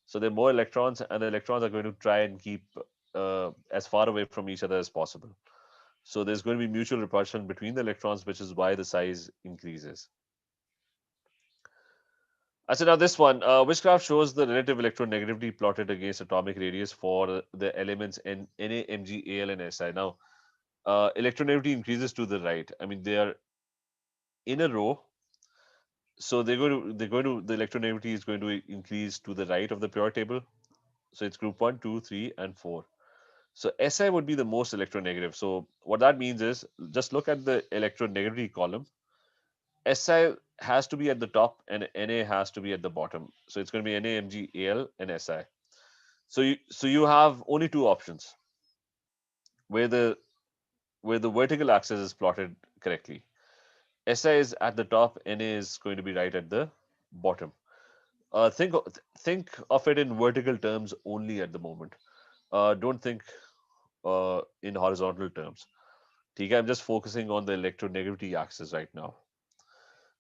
So there are more electrons, and the electrons are going to try and keep as far away from each other as possible. So there's going to be mutual repulsion between the electrons, which is why the size increases. So now this one, which graph shows the relative electronegativity plotted against atomic radius for the elements in Na, Mg, Al, and Si. Now, electronegativity increases to the right. I mean, they are in a row, so the electronegativity is going to increase to the right of the periodic table. So it's group 1, 2, 3, and 4. So Si would be the most electronegative. So what that means is, just look at the electronegativity column. Si has to be at the top and Na has to be at the bottom. So it's going to be Na, Mg, Al, and Si. So you have only two options where the vertical axis is plotted correctly. Si is at the top, Na is going to be right at the bottom. Think of it in vertical terms only at the moment. Don't think in horizontal terms. Okay, I'm just focusing on the electronegativity axis right now.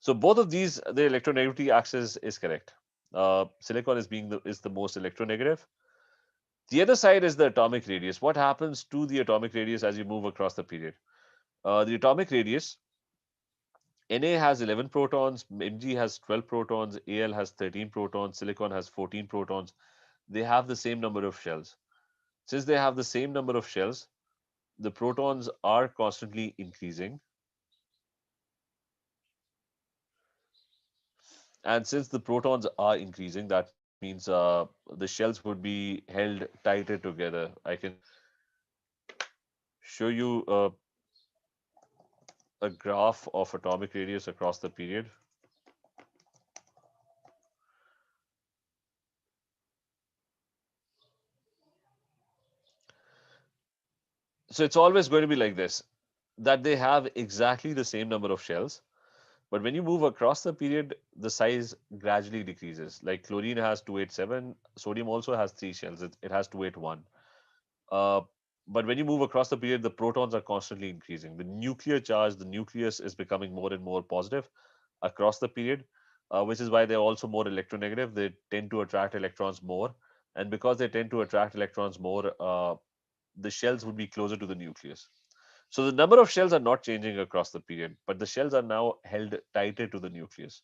So both of these, the electronegativity axis is correct. Silicon is the most electronegative. The other side is the atomic radius. What happens to the atomic radius as you move across the period? The atomic radius, Na has 11 protons, Mg has 12 protons, Al has 13 protons, silicon has 14 protons. They have the same number of shells. Since they have the same number of shells, the protons are constantly increasing. And since the protons are increasing, that means the shells would be held tighter together. I can show you a graph of atomic radius across the period. So it's always going to be like this, that they have exactly the same number of shells. But when you move across the period, the size gradually decreases. Like chlorine has 287, sodium also has 3 shells. It has 281. But when you move across the period, the protons are constantly increasing. The nuclear charge, the nucleus is becoming more and more positive across the period, which is why they're also more electronegative. They tend to attract electrons more. And because they tend to attract electrons more, the shells would be closer to the nucleus. So the number of shells are not changing across the period, but the shells are now held tighter to the nucleus,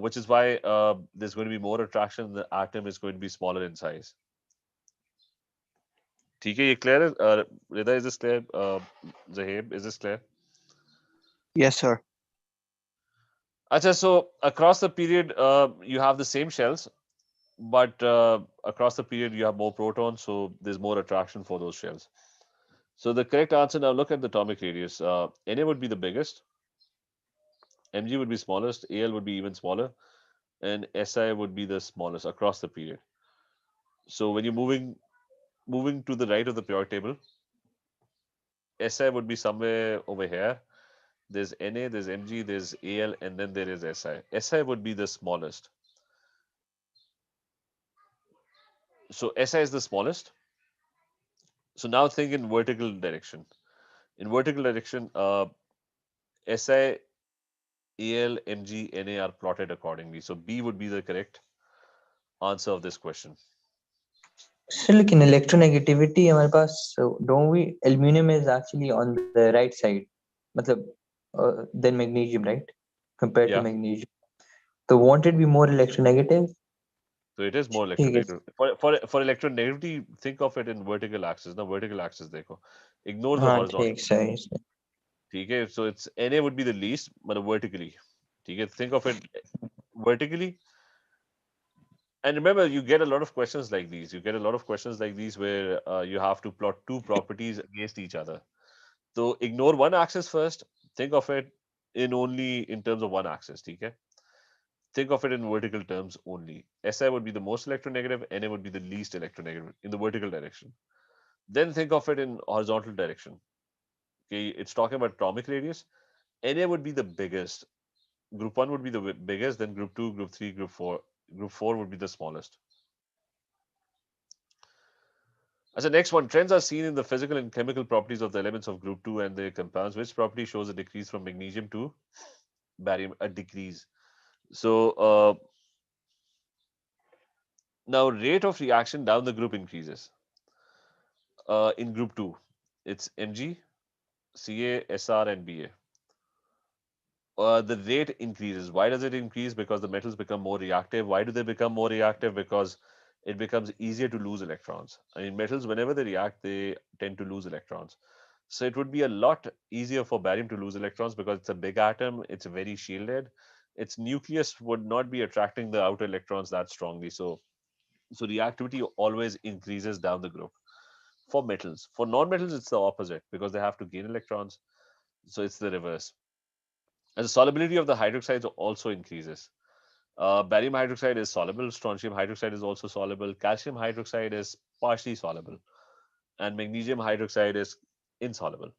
which is why there's going to be more attraction. The atom is going to be smaller in size. ठीक है ये clear है? Rida, is this clear? Zahib, is this clear? Yes, sir. Achha, so across the period, you have the same shells, but across the period you have more protons, so there's more attraction for those shells. So the correct answer, now look at the atomic radius. Na would be the biggest, Mg would be smallest, Al would be even smaller, and Si would be the smallest across the period. So when you're moving to the right of the periodic table, Si would be somewhere over here. There's Na, there's Mg, there's Al, and then there is Si. Si would be the smallest. So Si is the smallest. So now think in vertical direction. In vertical direction, Si, Al, Mg, Na are plotted accordingly. So B would be the correct answer of this question. So like in electronegativity, हमारे पास, so don't we, aluminum is actually on the right side, मतलब than magnesium, right? Compared to magnesium. So won't it be more electronegative? So it is more electronegative. For electronegativity, think of it in vertical axis. Now vertical axis, देखो. Ignore the horizontal. ठीक है. Okay, so it's Na would be the least, but vertically. You can think of it vertically. And remember, you get a lot of questions like these. You get a lot of questions like these where you have to plot two properties against each other. So ignore one axis first. Think of it in terms of one axis. Okay? Think of it in vertical terms only. Si would be the most electronegative, Na would be the least electronegative in the vertical direction. Then think of it in horizontal direction. Okay, it's talking about atomic radius. Na would be the biggest. Group 1 would be the biggest, then group 2, group 3, group 4. Group 4 would be the smallest. As the next one, trends are seen in the physical and chemical properties of the elements of group 2 and their compounds. Which property shows a decrease from magnesium to barium? A decrease. So now rate of reaction down the group increases. In group 2, it's Mg, Ca, Sr, and Ba. The rate increases. Why does it increase? Because the metals become more reactive. Why do they become more reactive? Because it becomes easier to lose electrons. I mean, metals, whenever they react, they tend to lose electrons. So it would be a lot easier for barium to lose electrons because it's a big atom, it's very shielded. Its nucleus would not be attracting the outer electrons that strongly. So reactivity always increases down the group for metals. For non-metals, it's the opposite because they have to gain electrons. So it's the reverse. And the solubility of the hydroxides also increases. Barium hydroxide is soluble, strontium hydroxide is also soluble, calcium hydroxide is partially soluble, and magnesium hydroxide is insoluble.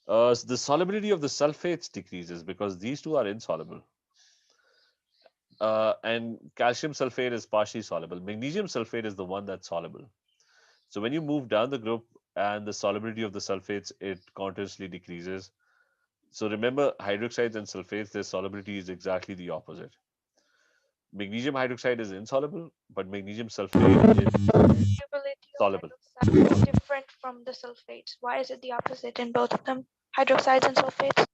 The solubility of the sulfates decreases because these two are insoluble. And calcium sulfate is partially soluble. Magnesium sulfate is the one that's soluble. So when you move down the group and the solubility of the sulfates, it continuously decreases. So remember, hydroxides and sulfates, their solubility is exactly the opposite. Magnesium hydroxide is insoluble, but magnesium sulfate is Solubility of soluble. hydroxide is different from the sulfates. Why is it the opposite in both of them? Hydroxides and sulfates?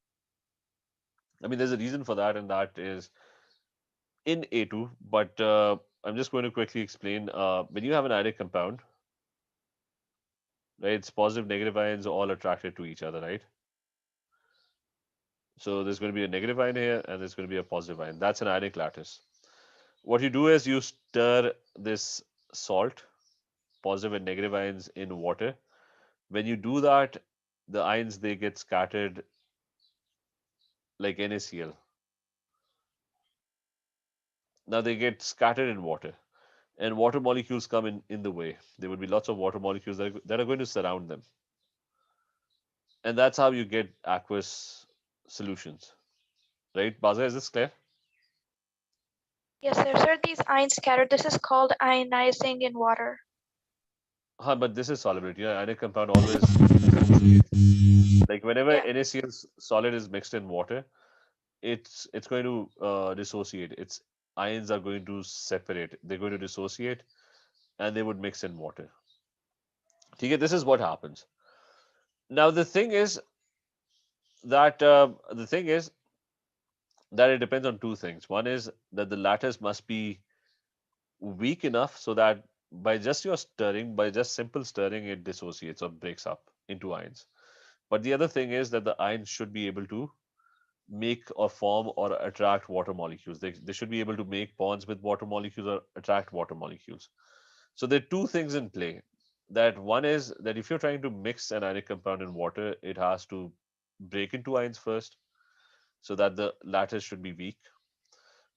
I mean, there's a reason for that, and that is in A2, but I'm just going to quickly explain. When you have an ionic compound, right, it's positive, negative ions all attracted to each other, right? So there's going to be a negative ion here, and there's going to be a positive ion. That's an ionic lattice. What you do is you stir this salt, positive and negative ions, in water. When you do that, the ions, they get scattered like NaCl. Now they get scattered in water, and water molecules come in the way. There would be lots of water molecules that are going to surround them, and that's how you get aqueous solutions, right? Baza, is this clear? Yes, sir. Sir, these ions scattered. This is called ionizing in water. But this is solubility. Yeah, ionic compound always dissociates. Like whenever Yeah. NaCl solid is mixed in water, it's going to dissociate. Its ions are going to separate. They're going to dissociate, and they would mix in water. Okay, this is what happens. Now the thing is that it depends on two things. One is that the lattice must be weak enough so that by just your stirring, by just simple stirring, it dissociates or breaks up into ions. But the other thing is that the ions should be able to make or form or attract water molecules. They should be able to make bonds with water molecules or attract water molecules. So there are two things in play. That one is that if you're trying to mix an ionic compound in water, it has to break into ions first so that the lattice should be weak.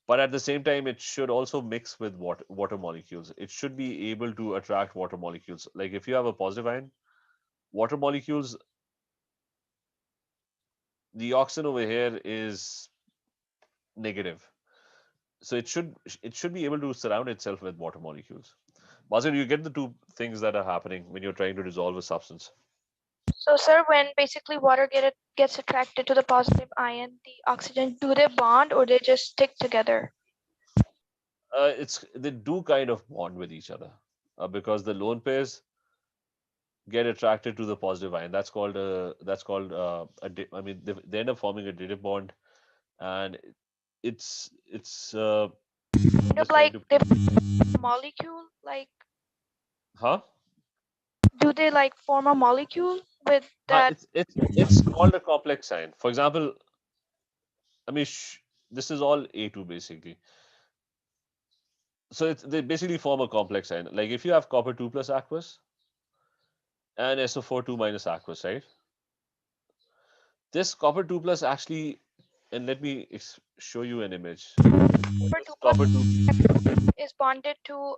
But at the same time, it should also mix with water molecules. It should be able to attract water molecules. Like if you have a positive ion, water molecules, the oxygen over here is negative. So it should be able to surround itself with water molecules. Basir, you get the two things that are happening when you're trying to dissolve a substance. So, sir, when basically water gets attracted to the positive ion, the oxygen, do they bond or they just stick together? They do kind of bond with each other because the lone pairs get attracted to the positive ion. I mean, they end up forming a dative bond, and it's I'm Kind of just trying like to they molecule, like huh do they like form a molecule with huh that? it's called a complex ion. For example, I mean, this is all A2 basically. So they basically form a complex ion. Like if you have copper 2 plus aqueous and SO4 2 minus aqueous, right? This copper 2 plus actually, and let me show you an image. Copper 2 is bonded to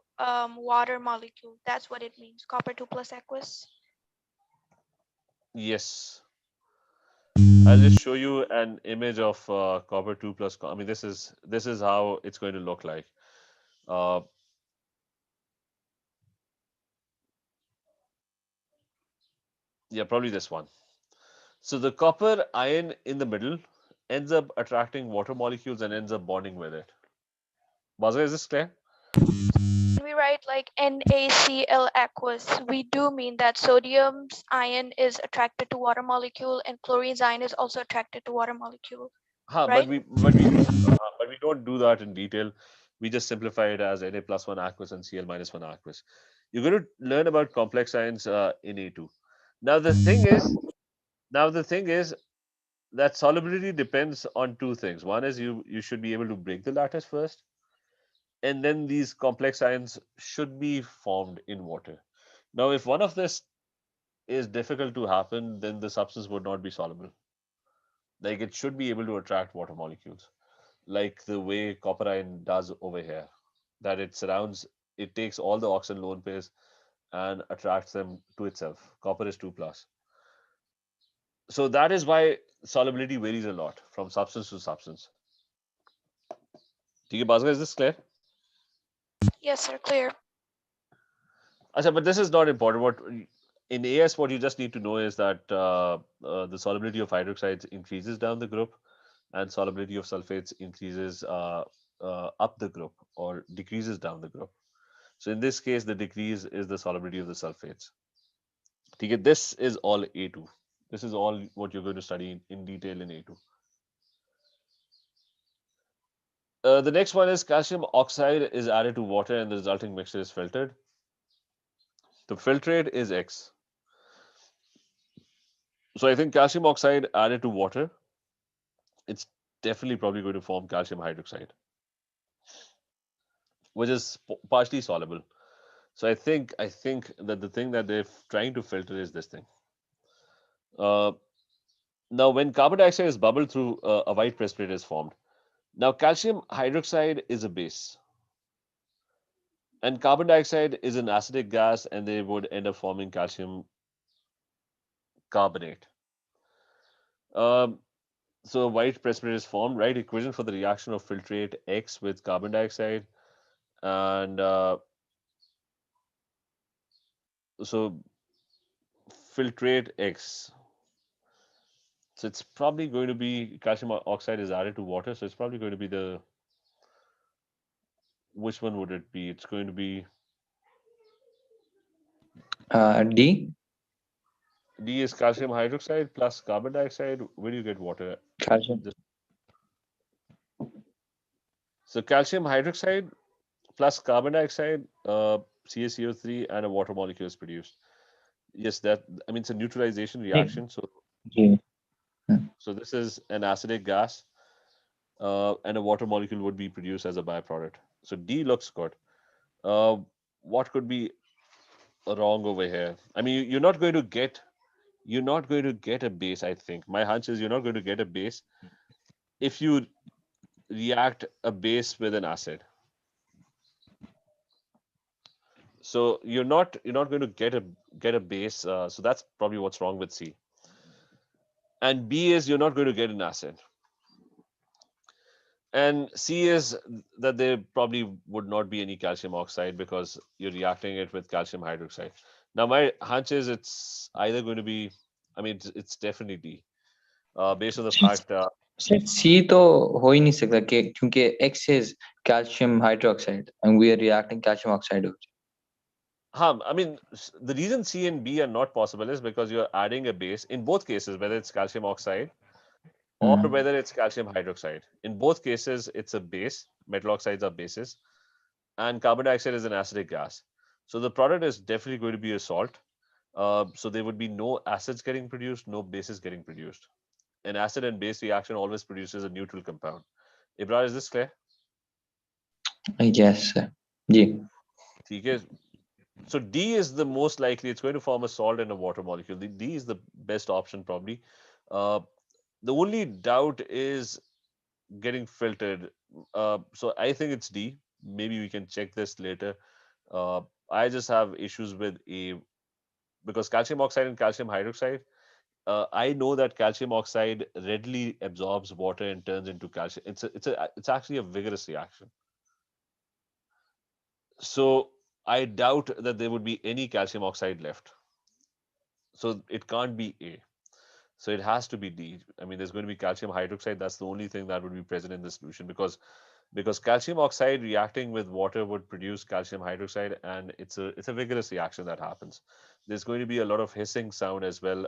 water molecule. That's what it means. Copper 2 plus aqueous. Yes. I'll just show you an image of copper 2 plus. I mean, this is how it's going to look like. Uh, yeah, probably this one. So the copper ion in the middle ends up attracting water molecules and ends up bonding with it. Bazar, is this clear? When we write like NaCl aqueous, we do mean that sodium's ion is attracted to water molecule and chlorine's ion is also attracted to water molecule. Right? But we don't do that in detail. We just simplify it as Na plus 1 aqueous and Cl minus 1 aqueous. You're going to learn about complex ions in A2. Now the thing is that solubility depends on two things. One is you should be able to break the lattice first, and then these complex ions should be formed in water. Now, if one of this is difficult to happen, then the substance would not be soluble. Like it should be able to attract water molecules, like the way copper ion does over here. That it takes all the oxygen lone pairs and attracts them to itself. Copper is 2 plus. So that is why solubility varies a lot from substance to substance. ठीक है, Bhaskar, is this clear? Yes, sir. Clear. Achha, but this is not important. What in AS, what you just need to know is that the solubility of hydroxides increases down the group, and solubility of sulfates increases up the group or decreases down the group. So in this case, the decrease is the solubility of the sulfates. Okay, this is all A2. This is all what you're going to study in detail in A2. The next one is calcium oxide is added to water and the resulting mixture is filtered. The filtrate is X. So I think calcium oxide added to water, it's definitely probably going to form calcium hydroxide, which is partially soluble. So I think that the thing that they're trying to filter is this thing. Uh, Now, when carbon dioxide is bubbled through, a white precipitate is formed. Now, calcium hydroxide is a base, and carbon dioxide is an acidic gas, and they would end up forming calcium carbonate. Um, so, white precipitate is formed, right? Equation for the reaction of filtrate X with carbon dioxide, and so filtrate X. So, it's probably going to be calcium oxide is added to water, so it's probably going to be the which one would it be? It's going to be D. D is calcium hydroxide plus carbon dioxide. Where do you get water? Calcium. So calcium hydroxide plus carbon dioxide, CaCO3, and a water molecule is produced. Yes, it's a neutralization reaction. So G. this is an acidic gas, and a water molecule would be produced as a byproduct. So D looks good. What could be wrong over here? I mean, you're not going to get a base. I think my hunch is you're not going to get a base if you react a base with an acid. So you're not going to get a base. So that's probably what's wrong with C. And B is you're not going to get an acid. And C is that there probably would not be any calcium oxide because you're reacting it with calcium hydroxide. Now my hunch is it's either going to be, it's definitely D, based on the fact. Sir C तो हो ही नहीं सकता क्योंकि X is calcium hydroxide and we are reacting calcium oxide. The reason C and B are not possible is because you're adding a base in both cases, whether it's calcium oxide or whether it's calcium hydroxide. In both cases, it's a base. Metal oxides are bases, and carbon dioxide is an acidic gas. So the product is definitely going to be a salt. So there would be no acids getting produced, no bases getting produced. An acid and base reaction always produces a neutral compound. Ibrar, is this clear? Yes, sir. Yeah. Okay. So D is the most likely. It's going to form a salt and a water molecule. The D is the best option probably. Uh, the only doubt is getting filtered. So I think it's D. Maybe we can check this later. I just have issues with A because calcium oxide and calcium hydroxide. I know that calcium oxide readily absorbs water and turns into calcium. It's actually a vigorous reaction. So I doubt that there would be any calcium oxide left. So it can't be A. So it has to be D. I mean, there's going to be calcium hydroxide. That's the only thing that would be present in the solution because calcium oxide reacting with water would produce calcium hydroxide, and it's a vigorous reaction that happens. There's going to be a lot of hissing sound as well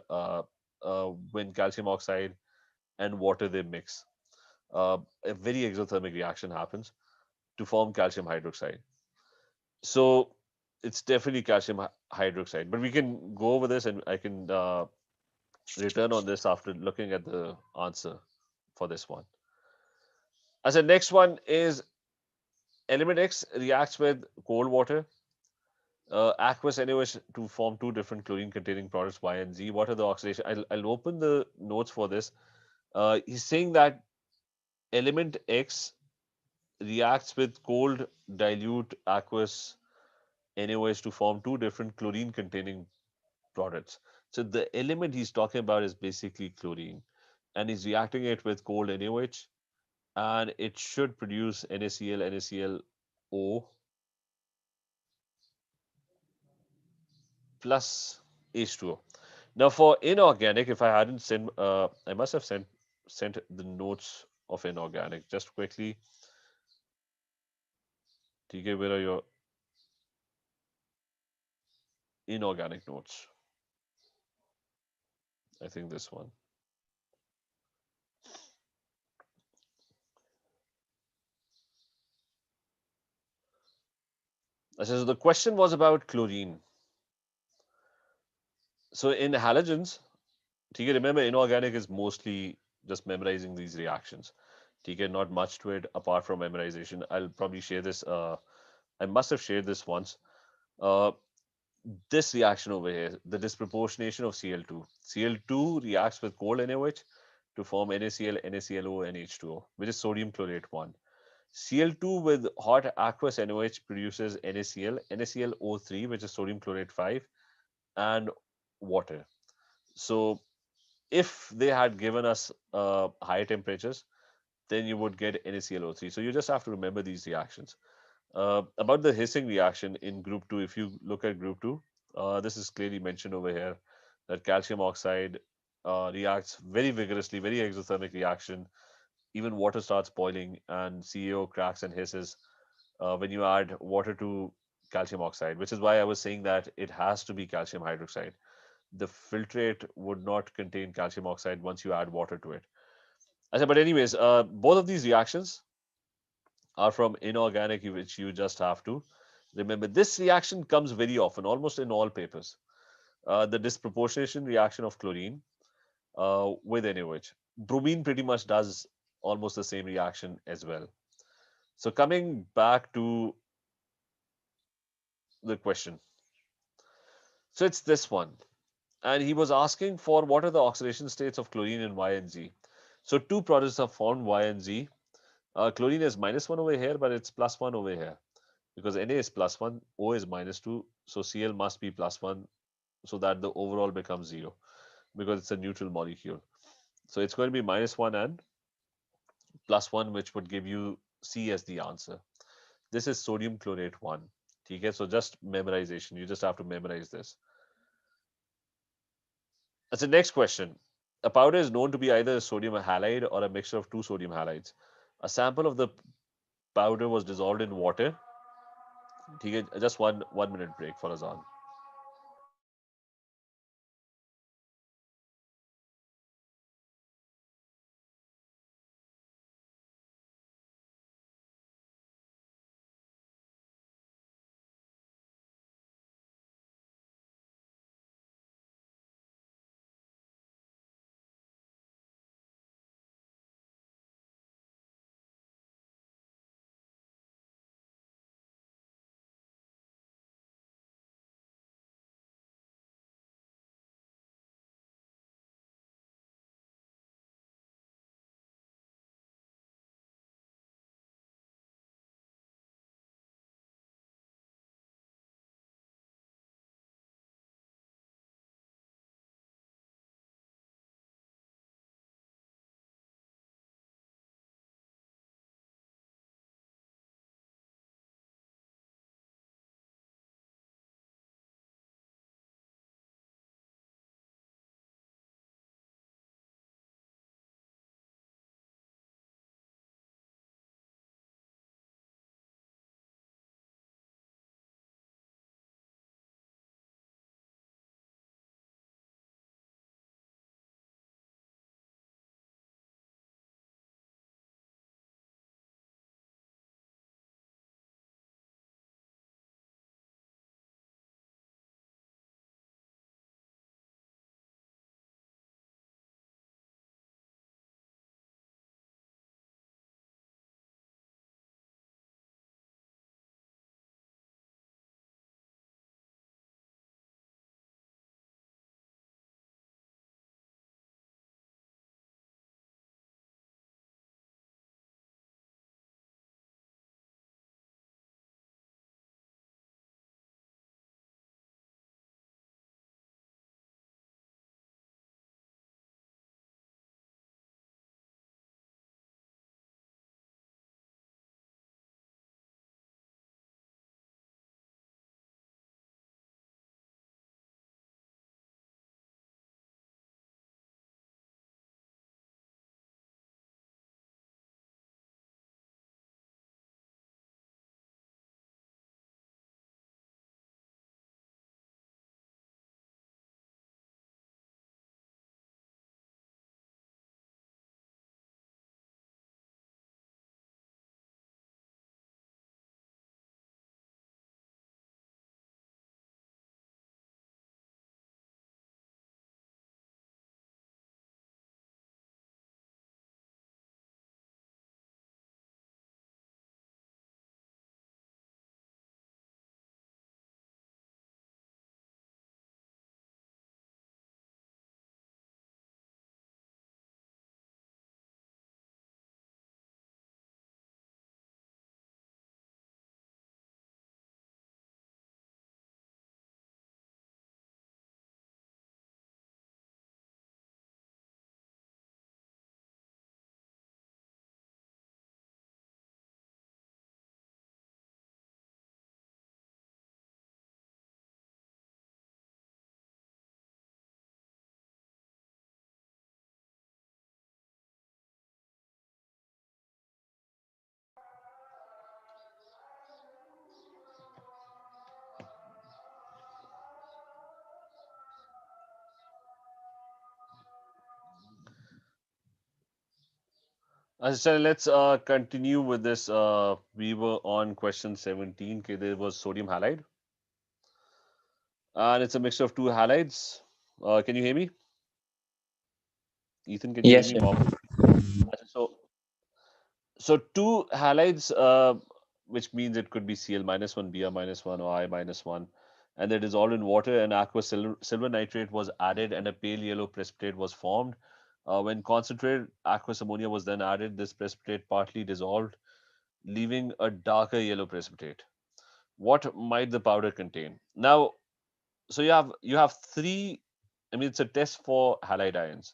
when calcium oxide and water they mix. A very exothermic reaction happens to form calcium hydroxide. So it's definitely calcium hydroxide. But we can go over this, and I can return on this after looking at the answer for this one. As the next one is element X reacts with cold water, aqueous NaOH to form two different chlorine containing products Y and Z. What are the oxidation? I'll open the notes for this. He's saying that element X reacts with cold dilute aqueous NaOH to form two different chlorine containing products. So the element he's talking about is basically chlorine, and he's reacting it with cold NaOH, and it should produce NaCl, NaClO plus H2O. Now for inorganic, if I hadn't sent, I must have sent the notes of inorganic. Just quickly, TK, where are your inorganic notes? I think this one. So the question was about chlorine. So in halogens, TK, remember inorganic is mostly just memorizing these reactions. TK, not much to it apart from memorization. I'll probably share this. I must have shared this once. Uh, this reaction over here, the disproportionation of Cl2. Cl2 reacts with cold NaOH to form NaCl, NaClO, and H2O, which is sodium chlorate 1. Cl2 with hot aqueous NaOH produces NaCl, NaClO3, which is sodium chlorate 5, and water. So if they had given us higher temperatures, then you would get NaClO3. So you just have to remember these reactions. About the hissing reaction in group 2, if you look at group 2, this is clearly mentioned over here that calcium oxide reacts very vigorously, very exothermic reaction. Even water starts boiling and CaO cracks and hisses when you add water to calcium oxide, which is why I was saying that it has to be calcium hydroxide. The filtrate would not contain calcium oxide once you add water to it. I said, but anyways, both of these reactions are from inorganic, which you just have to remember. This reaction comes very often, almost in all papers. The disproportionation reaction of chlorine with NaOH. Bromine pretty much does almost the same reaction as well. So coming back to the question. So it's this one. And he was asking for what are the oxidation states of chlorine in Y and Z. So two products are formed, Y and Z. Chlorine is -1 over here, but it's +1 over here. Because Na is +1, O is -2, so Cl must be +1 so that the overall becomes 0 because it's a neutral molecule. So it's going to be -1 and +1, which would give you C as the answer. This is sodium chlorate 1. Okay, so just memorization. You just have to memorize this. That's the next question. A powder is known to be either a sodium halide or a mixture of two sodium halides. A sample of the powder was dissolved in water. Okay, just one minute break for Azan. So let's continue with this. We were on question 17. Okay, there was sodium halide, and it's a mixture of two halides. Can you hear me? Ethan, can you hear Yes, me? sir. Mohammed? So two halides, which means it could be Cl minus one, Br minus one, or I minus one, and they're dissolved in water. And aqueous silver nitrate was added, and a pale yellow precipitate was formed. When concentrated aqueous ammonia was then added, this precipitate partly dissolved, leaving a darker yellow precipitate. What might the powder contain? Now, so you have three. I mean, it's a test for halide ions.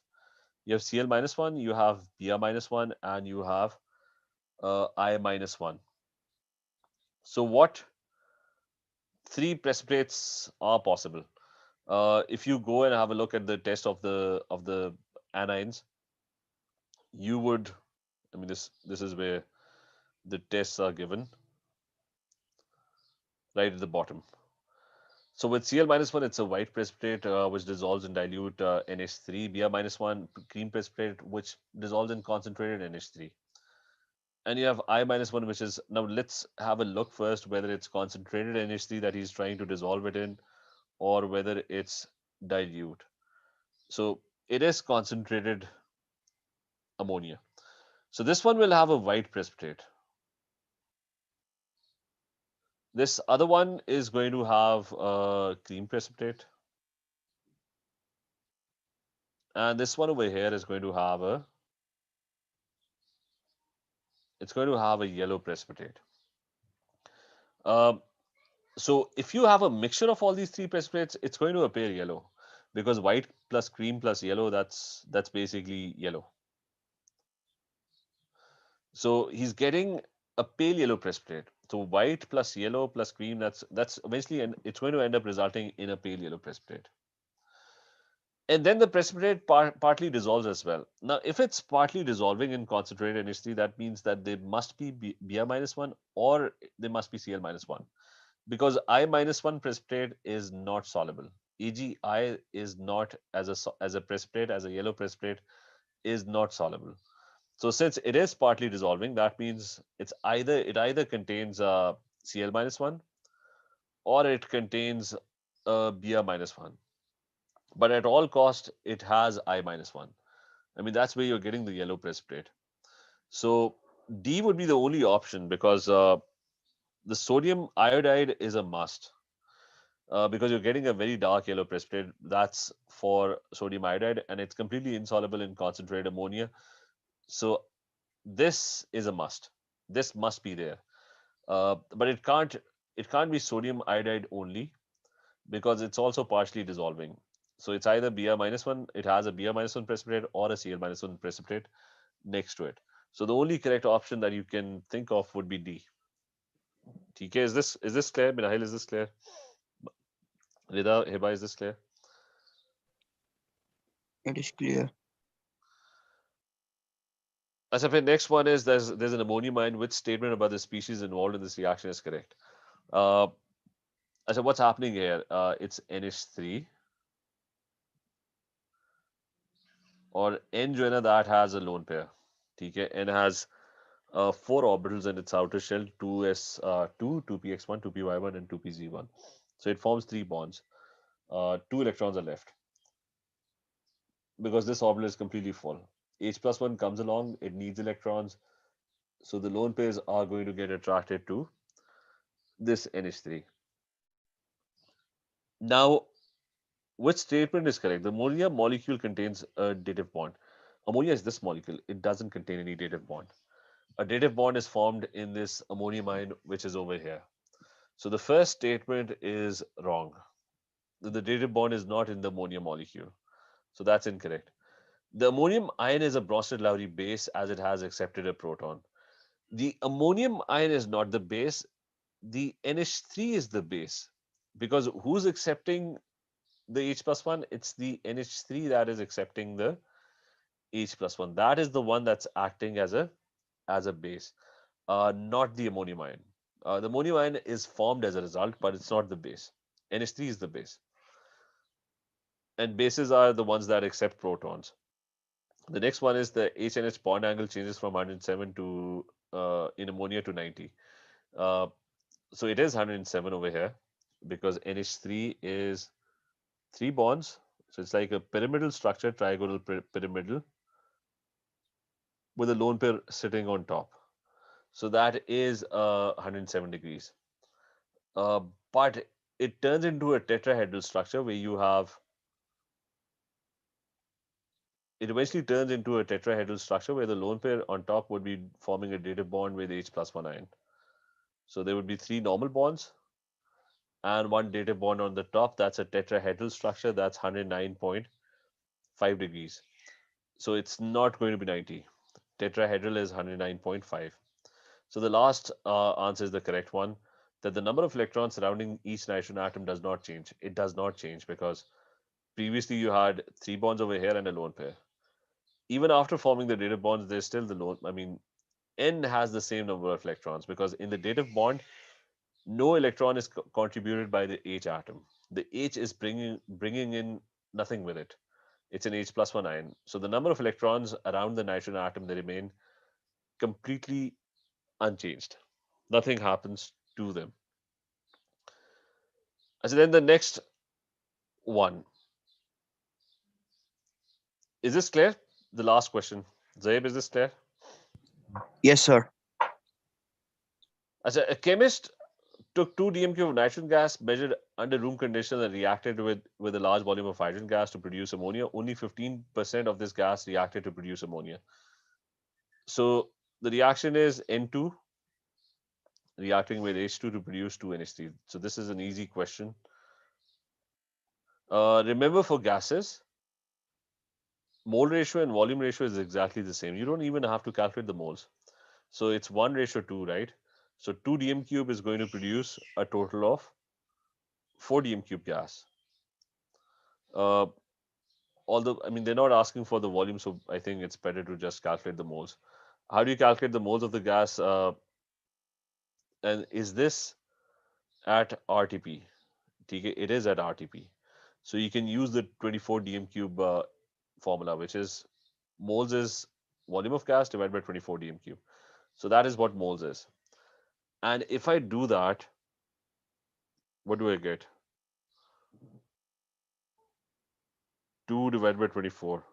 You have Cl minus one, you have Br minus one, and you have I minus one. So what three precipitates are possible? If you go and have a look at the test of the anions, you would. I mean, this is where the tests are given right at the bottom. So with Cl minus one, it's a white precipitate which dissolves in dilute NH3. Br minus one, cream precipitate which dissolves in concentrated NH3. And you have I minus one, which is now let's have a look first whether it's concentrated NH3 that he's trying to dissolve it in, or whether it's dilute. So it is concentrated ammonia. So this one will have a white precipitate. This other one is going to have a cream precipitate. And this one over here is going to have a yellow precipitate. Um, so if you have a mixture of all these three precipitates, it's going to appear yellow, because white plus cream plus yellow, that's basically yellow. So he's getting a pale yellow precipitate. So white plus yellow plus cream, that's eventually, and it's going to end up resulting in a pale yellow precipitate. And then the precipitate partly dissolves as well. Now, if it's partly dissolving in concentrated NH3, that means that there must be Br minus one, or there must be Cl minus one, because I minus one precipitate is not soluble. AgI is not as a precipitate, as a yellow precipitate, is not soluble. So since it is partly dissolving, that means it either contains Cl minus one, or it contains Br minus one. But at all cost, it has I minus one. I mean, that's where you're getting the yellow precipitate. So D would be the only option, because the sodium iodide is a must, because you're getting a very dark yellow precipitate. That's for sodium iodide, and it's completely insoluble in concentrated ammonia. So this is a must. This must be there, but it can't be sodium iodide only, because it's also partially dissolving. So it's either Br minus one, it has a Br minus one precipitate, or a Cl minus one precipitate next to it. So the only correct option that you can think of would be D. TK, is this clear? Minahil, is this clear? Rida, Hiba, is this clear? It is clear. As the next one is there's an ammonium ion. Which statement about the species involved in this reaction is correct? Uh, I said, what's happening here? It's NH3, or N जो है ना, that has a lone pair. TK, N has 4 orbitals in its outer shell: 2s2, 2px1, 2py1, and 2pz1. So it forms 3 bonds. 2 electrons are left, because this orbital is completely full. H plus 1 comes along, it needs electrons, so the lone pairs are going to get attracted to this NH3. Now, which statement is correct? The ammonia molecule contains a dative bond. Ammonia is this molecule, it doesn't contain any dative bond. A dative bond is formed in this ammonium ion, which is over here. So the first statement is wrong. The dative bond is not in the ammonia molecule. So that's incorrect. The ammonium ion is a Bronsted-Lowry base, as it has accepted a proton. The ammonium ion is not the base. The NH3 is the base, because who's accepting the H plus 1? It's the NH3 that is accepting the H plus 1. That is the one that's acting as a base, not the ammonium ion. The ammonium ion is formed as a result, but it's not the base. NH3 is the base. And bases are the ones that accept protons. The next one is the HNH bond angle changes from 107 to in ammonia to 90. Uh, so it is 107 over here because NH3 is 3 bonds. So it's like a pyramidal structure, trigonal pyramidal, with a lone pair sitting on top. So that is 107 degrees. Uh, but it turns into a tetrahedral structure where you have, it eventually turns into a tetrahedral structure where the lone pair on top would be forming a dative bond with H plus 1 ion. So there would be 3 normal bonds and 1 dative bond on the top. That's a tetrahedral structure. That's 109.5 degrees. So it's not going to be 90. Tetrahedral is 109.5. So the last answer is the correct one, that the number of electrons surrounding each nitrogen atom does not change. It does not change because previously you had 3 bonds over here and a lone pair. Even after forming the dative bonds, there's still the lone. I mean, N has the same number of electrons because in the dative bond, no electron is contributed by the H atom. The H is bringing in nothing with it. It's an H plus 1 ion. So the number of electrons around the nitrogen atom, they remain completely unchanged. Nothing happens to them. So then the next one. Is this clear? The last question. Zaib, is this clear? Yes, sir. As a chemist took 2 dmq of nitrogen gas measured under room conditions and reacted with a large volume of hydrogen gas to produce ammonia. Only 15% of this gas reacted to produce ammonia. So the reaction is N2 reacting with H2 to produce 2NH3. So this is an easy question. Remember, for gases, mole ratio and volume ratio is exactly the same. You don't even have to calculate the moles. So it's 1:2, right? So 2 dm cube is going to produce a total of 4 dm cube gas. Uh, Although, I mean, they're not asking for the volume, so I think it's better to just calculate the moles. How do you calculate the moles of the gas? And is this at RTP? It is at RTP. So you can use the 24 dm cube formula, which is moles is volume of gas divided by 24 dm cube. So that is what moles is. And if I do that, what do I get? 2 divided by 24.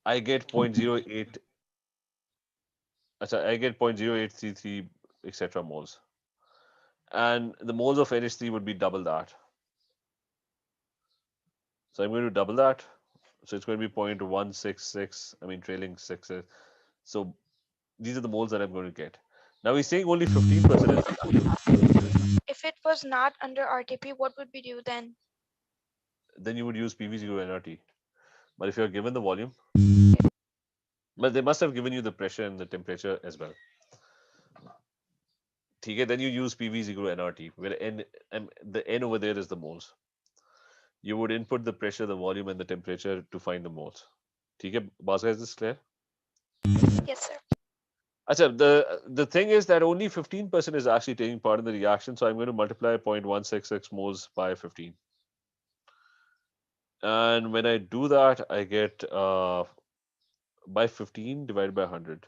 I get 0.08. I get 0.0833 etc. moles. And the moles of NH3 would be double that. So I'm going to double that. So it's going to be 0.166. I mean, trailing 6. So these are the moles that I'm going to get. Now he's saying only 15% is reactive. If it was not under RTP, what would we do then? Then you would use PV0 nRT. But if you're given the volume, but they must have given you the pressure and the temperature as well. Okay, then you use PV0 nRT, where N, the N over there is the moles. You would input the pressure, the volume, and the temperature to find the moles. Okay, Bhaskar, is this clear? Yes, sir. Achha, the thing is that only 15% is actually taking part in the reaction, so I'm going to multiply 0.166 moles by 15. And when I do that, I get by 15 divided by 100.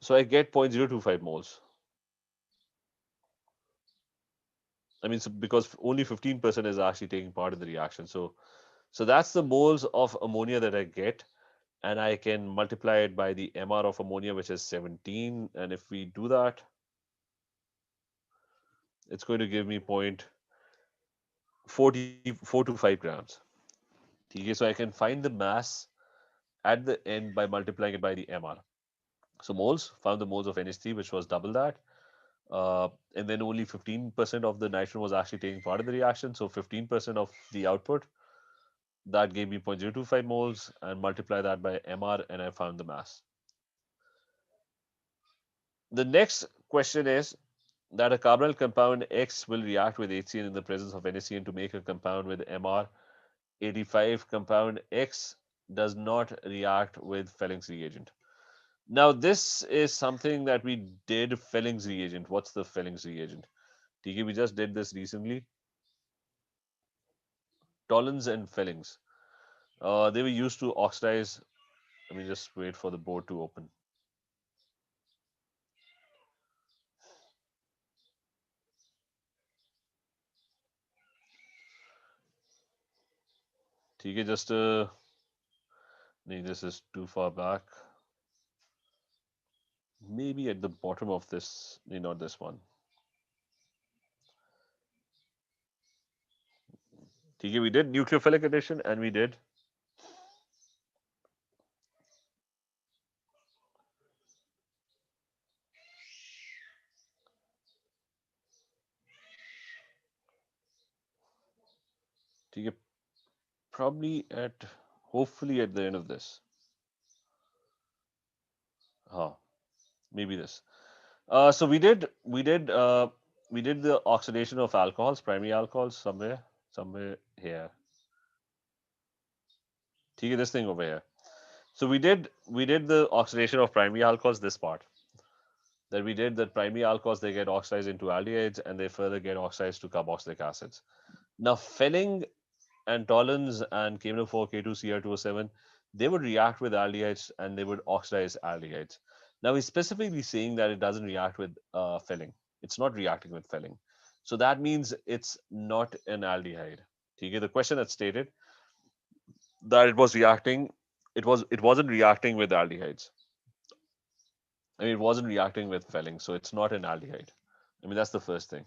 So I get 0.025 moles. I mean, so because only 15% is actually taking part in the reaction. So that's the moles of ammonia that I get. And I can multiply it by the MR of ammonia, which is 17. And if we do that, it's going to give me 0.44 to 5 grams. Okay, so I can find the mass at the end by multiplying it by the MR. So moles, found the moles of NH3, which was double that. And then only 15% of the nitrogen was actually taking part in the reaction. So 15% of the output, that gave me 0.025 moles, and multiply that by MR, and I found the mass. The next question is that a carbonyl compound X will react with HCN in the presence of NaCN to make a compound with MR 85. Compound X does not react with Felling's reagent. Now, this is something that we did Felling's reagent. What's the Felling's reagent? TK, we just did this recently. toluenes and fillings. They were used to oxidize. Let me just wait for the board to open. ठीक है, just this is too far back. Maybe at the bottom of this, not this one. Okay, we did nucleophilic addition and we did okay, probably hopefully at the end of this. Maybe this. So we did the oxidation of alcohols, primary alcohols somewhere here. Okay, this thing over here. So we did the oxidation of primary alcohols, this part. That we did that primary alcohols, they get oxidized into aldehydes and they further get oxidized to carboxylic acids. Now filling and toluenes and KMNO4, K2, Cr2O7, they would react with aldehydes and they would oxidize aldehydes. Now he's specifically saying that it doesn't react with filling. It's not reacting with filling. So that means it's not an aldehyde. Okay, the question that stated that it wasn't reacting with aldehydes. I mean, it wasn't reacting with filling, so it's not an aldehyde. I mean, that's the first thing.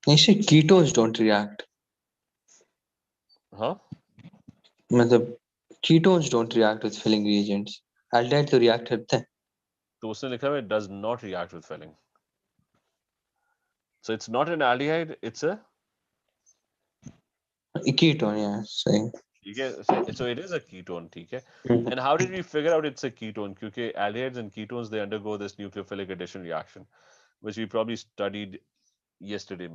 You see, ketones don't react. Huh? मतलब ketones don't react with filling reagents. Aldehyde to react करते हैं. तो उसने लिखा है it does not react with filling. So it's not an aldehyde, it's a ketone, yeah, same. So it is a ketone, okay? And how did we figure out it's a ketone? Because aldehydes and ketones, they undergo this nucleophilic addition reaction, which we probably studied yesterday.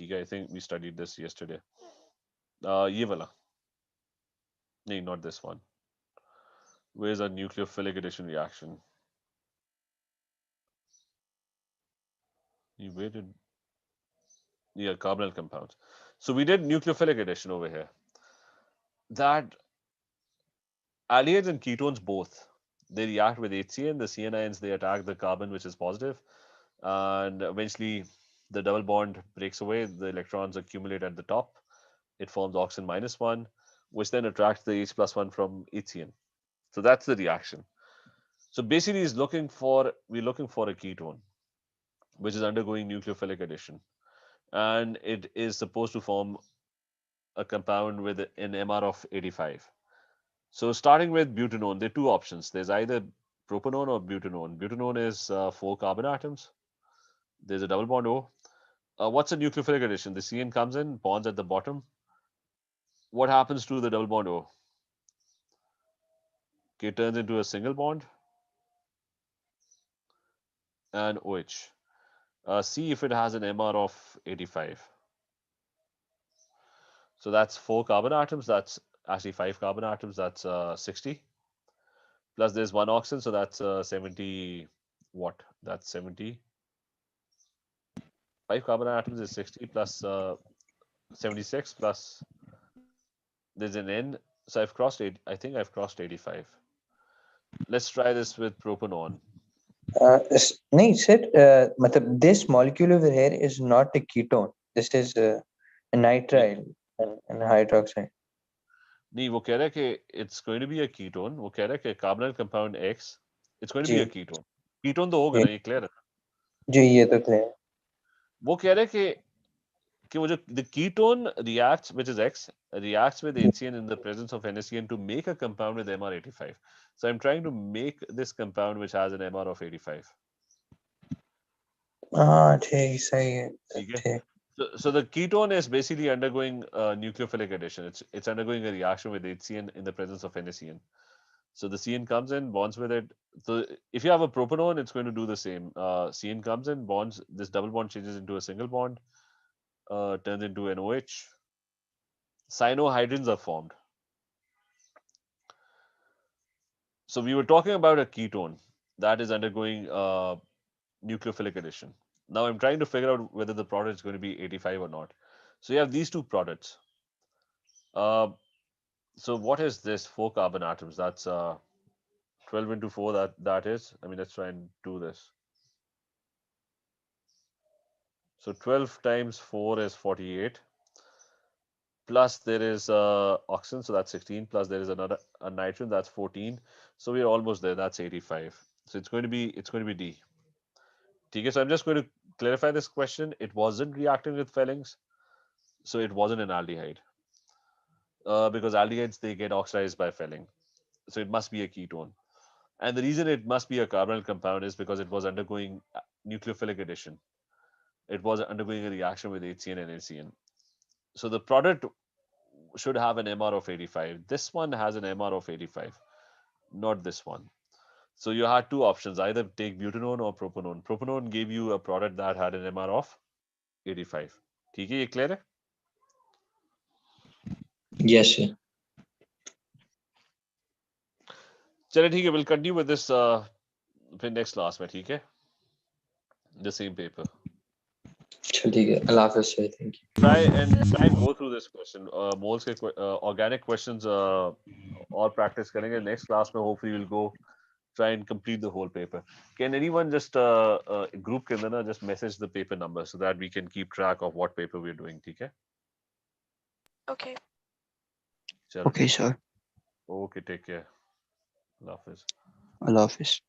Okay, I think we studied this yesterday. Ye wala. No, not this one. Where's a nucleophilic addition reaction? Where did... Yeah, carbonyl compounds. So we did nucleophilic addition over here. That aldehydes and ketones both, they react with HCN. The CN ions, they attack the carbon, which is positive, and eventually the double bond breaks away. The electrons accumulate at the top. It forms oxygen -1, which then attracts the H+1 from HCN. So that's the reaction. So basically, we're looking for a ketone, which is undergoing nucleophilic addition, and it is supposed to form a compound with an MR of 85. So starting with butanone, there are two options. There's either propanone or butanone. Butanone is 4 carbon atoms. There's a double bond O. What's a nucleophilic addition? The CN comes in, bonds at the bottom. What happens to the double bond O? Okay, it turns into a single bond and OH. See if it has an MR of 85. So that's 4 carbon atoms. That's actually 5 carbon atoms. That's 60. Plus there's one oxygen, so that's 70. What? That's 70. 5 carbon atoms is 60 plus 76 plus there's an N. So I've crossed 8. I think I've crossed 85. Let's try this with propanone. नहीं sir, मतलब this molecule over here is not a ketone. This is a nitrile and hydroxide. नहीं, वो कह रहा है कि it's going to be a ketone. वो कह रहा है कि carbonyl compound X, it's going to be a ketone. Ketone तो होगा ना, ये clear है. जी, ये तो clear. वो कह रहा है कि वो जो the ketone reacts, which is X, reacts with HCN in the presence of NaCN to make a compound with MR 85. So I'm trying to make this compound which has an MR of 85. हाँ, ठीक, सही है. ठीक. So the ketone is basically undergoing nucleophilic addition. It's undergoing a reaction with HCN in the presence of NaCN. So the CN comes in, bonds with it. So if you have a propanone, it's going to do the same. CN comes in, bonds. This double bond changes into a single bond, turns into an OH. Cyanohydrins are formed. So we were talking about a ketone that is undergoing nucleophilic addition. Now I'm trying to figure out whether the product is going to be 85 or not. So you have these two products. So what is this? 4 carbon atoms. That's 12 into 4. That is. I mean, let's try and do this. So 12 times 4 is 48. Plus there is oxygen, so that's 16. Plus there is another a nitrogen, that's 14. So we're almost there. That's 85. So it's going to be D. Okay, so I'm just going to clarify this question. It wasn't reacting with Fellings, so it wasn't an aldehyde. Because aldehydes, they get oxidized by Felling. So it must be a ketone. And the reason it must be a carbonyl compound is because it was undergoing nucleophilic addition. It was undergoing a reaction with HCN and HCN. So the product should have an MR of 85. This one has an MR of 85, not this one. So you had two options, either take butanone or propanone. Propanone gave you a product that had an MR of 85. ठीक है, ये clear है? Yes, sir. चलिए ठीक है, we'll continue with this फिर next class में, ठीक है? The same paper. ठीक है, Allah Hafiz, sir. Thank you. Try and go through this question. Moles के organic questions और practice करेंगे. Next class में hopefully we'll go try and complete the whole paper. Can anyone just group के अंदर ना just message the paper number so that we can keep track of what paper we're doing, ठीक है? Okay. Okay, sir. Okay, take care. Allah Hafiz. Allah Hafiz.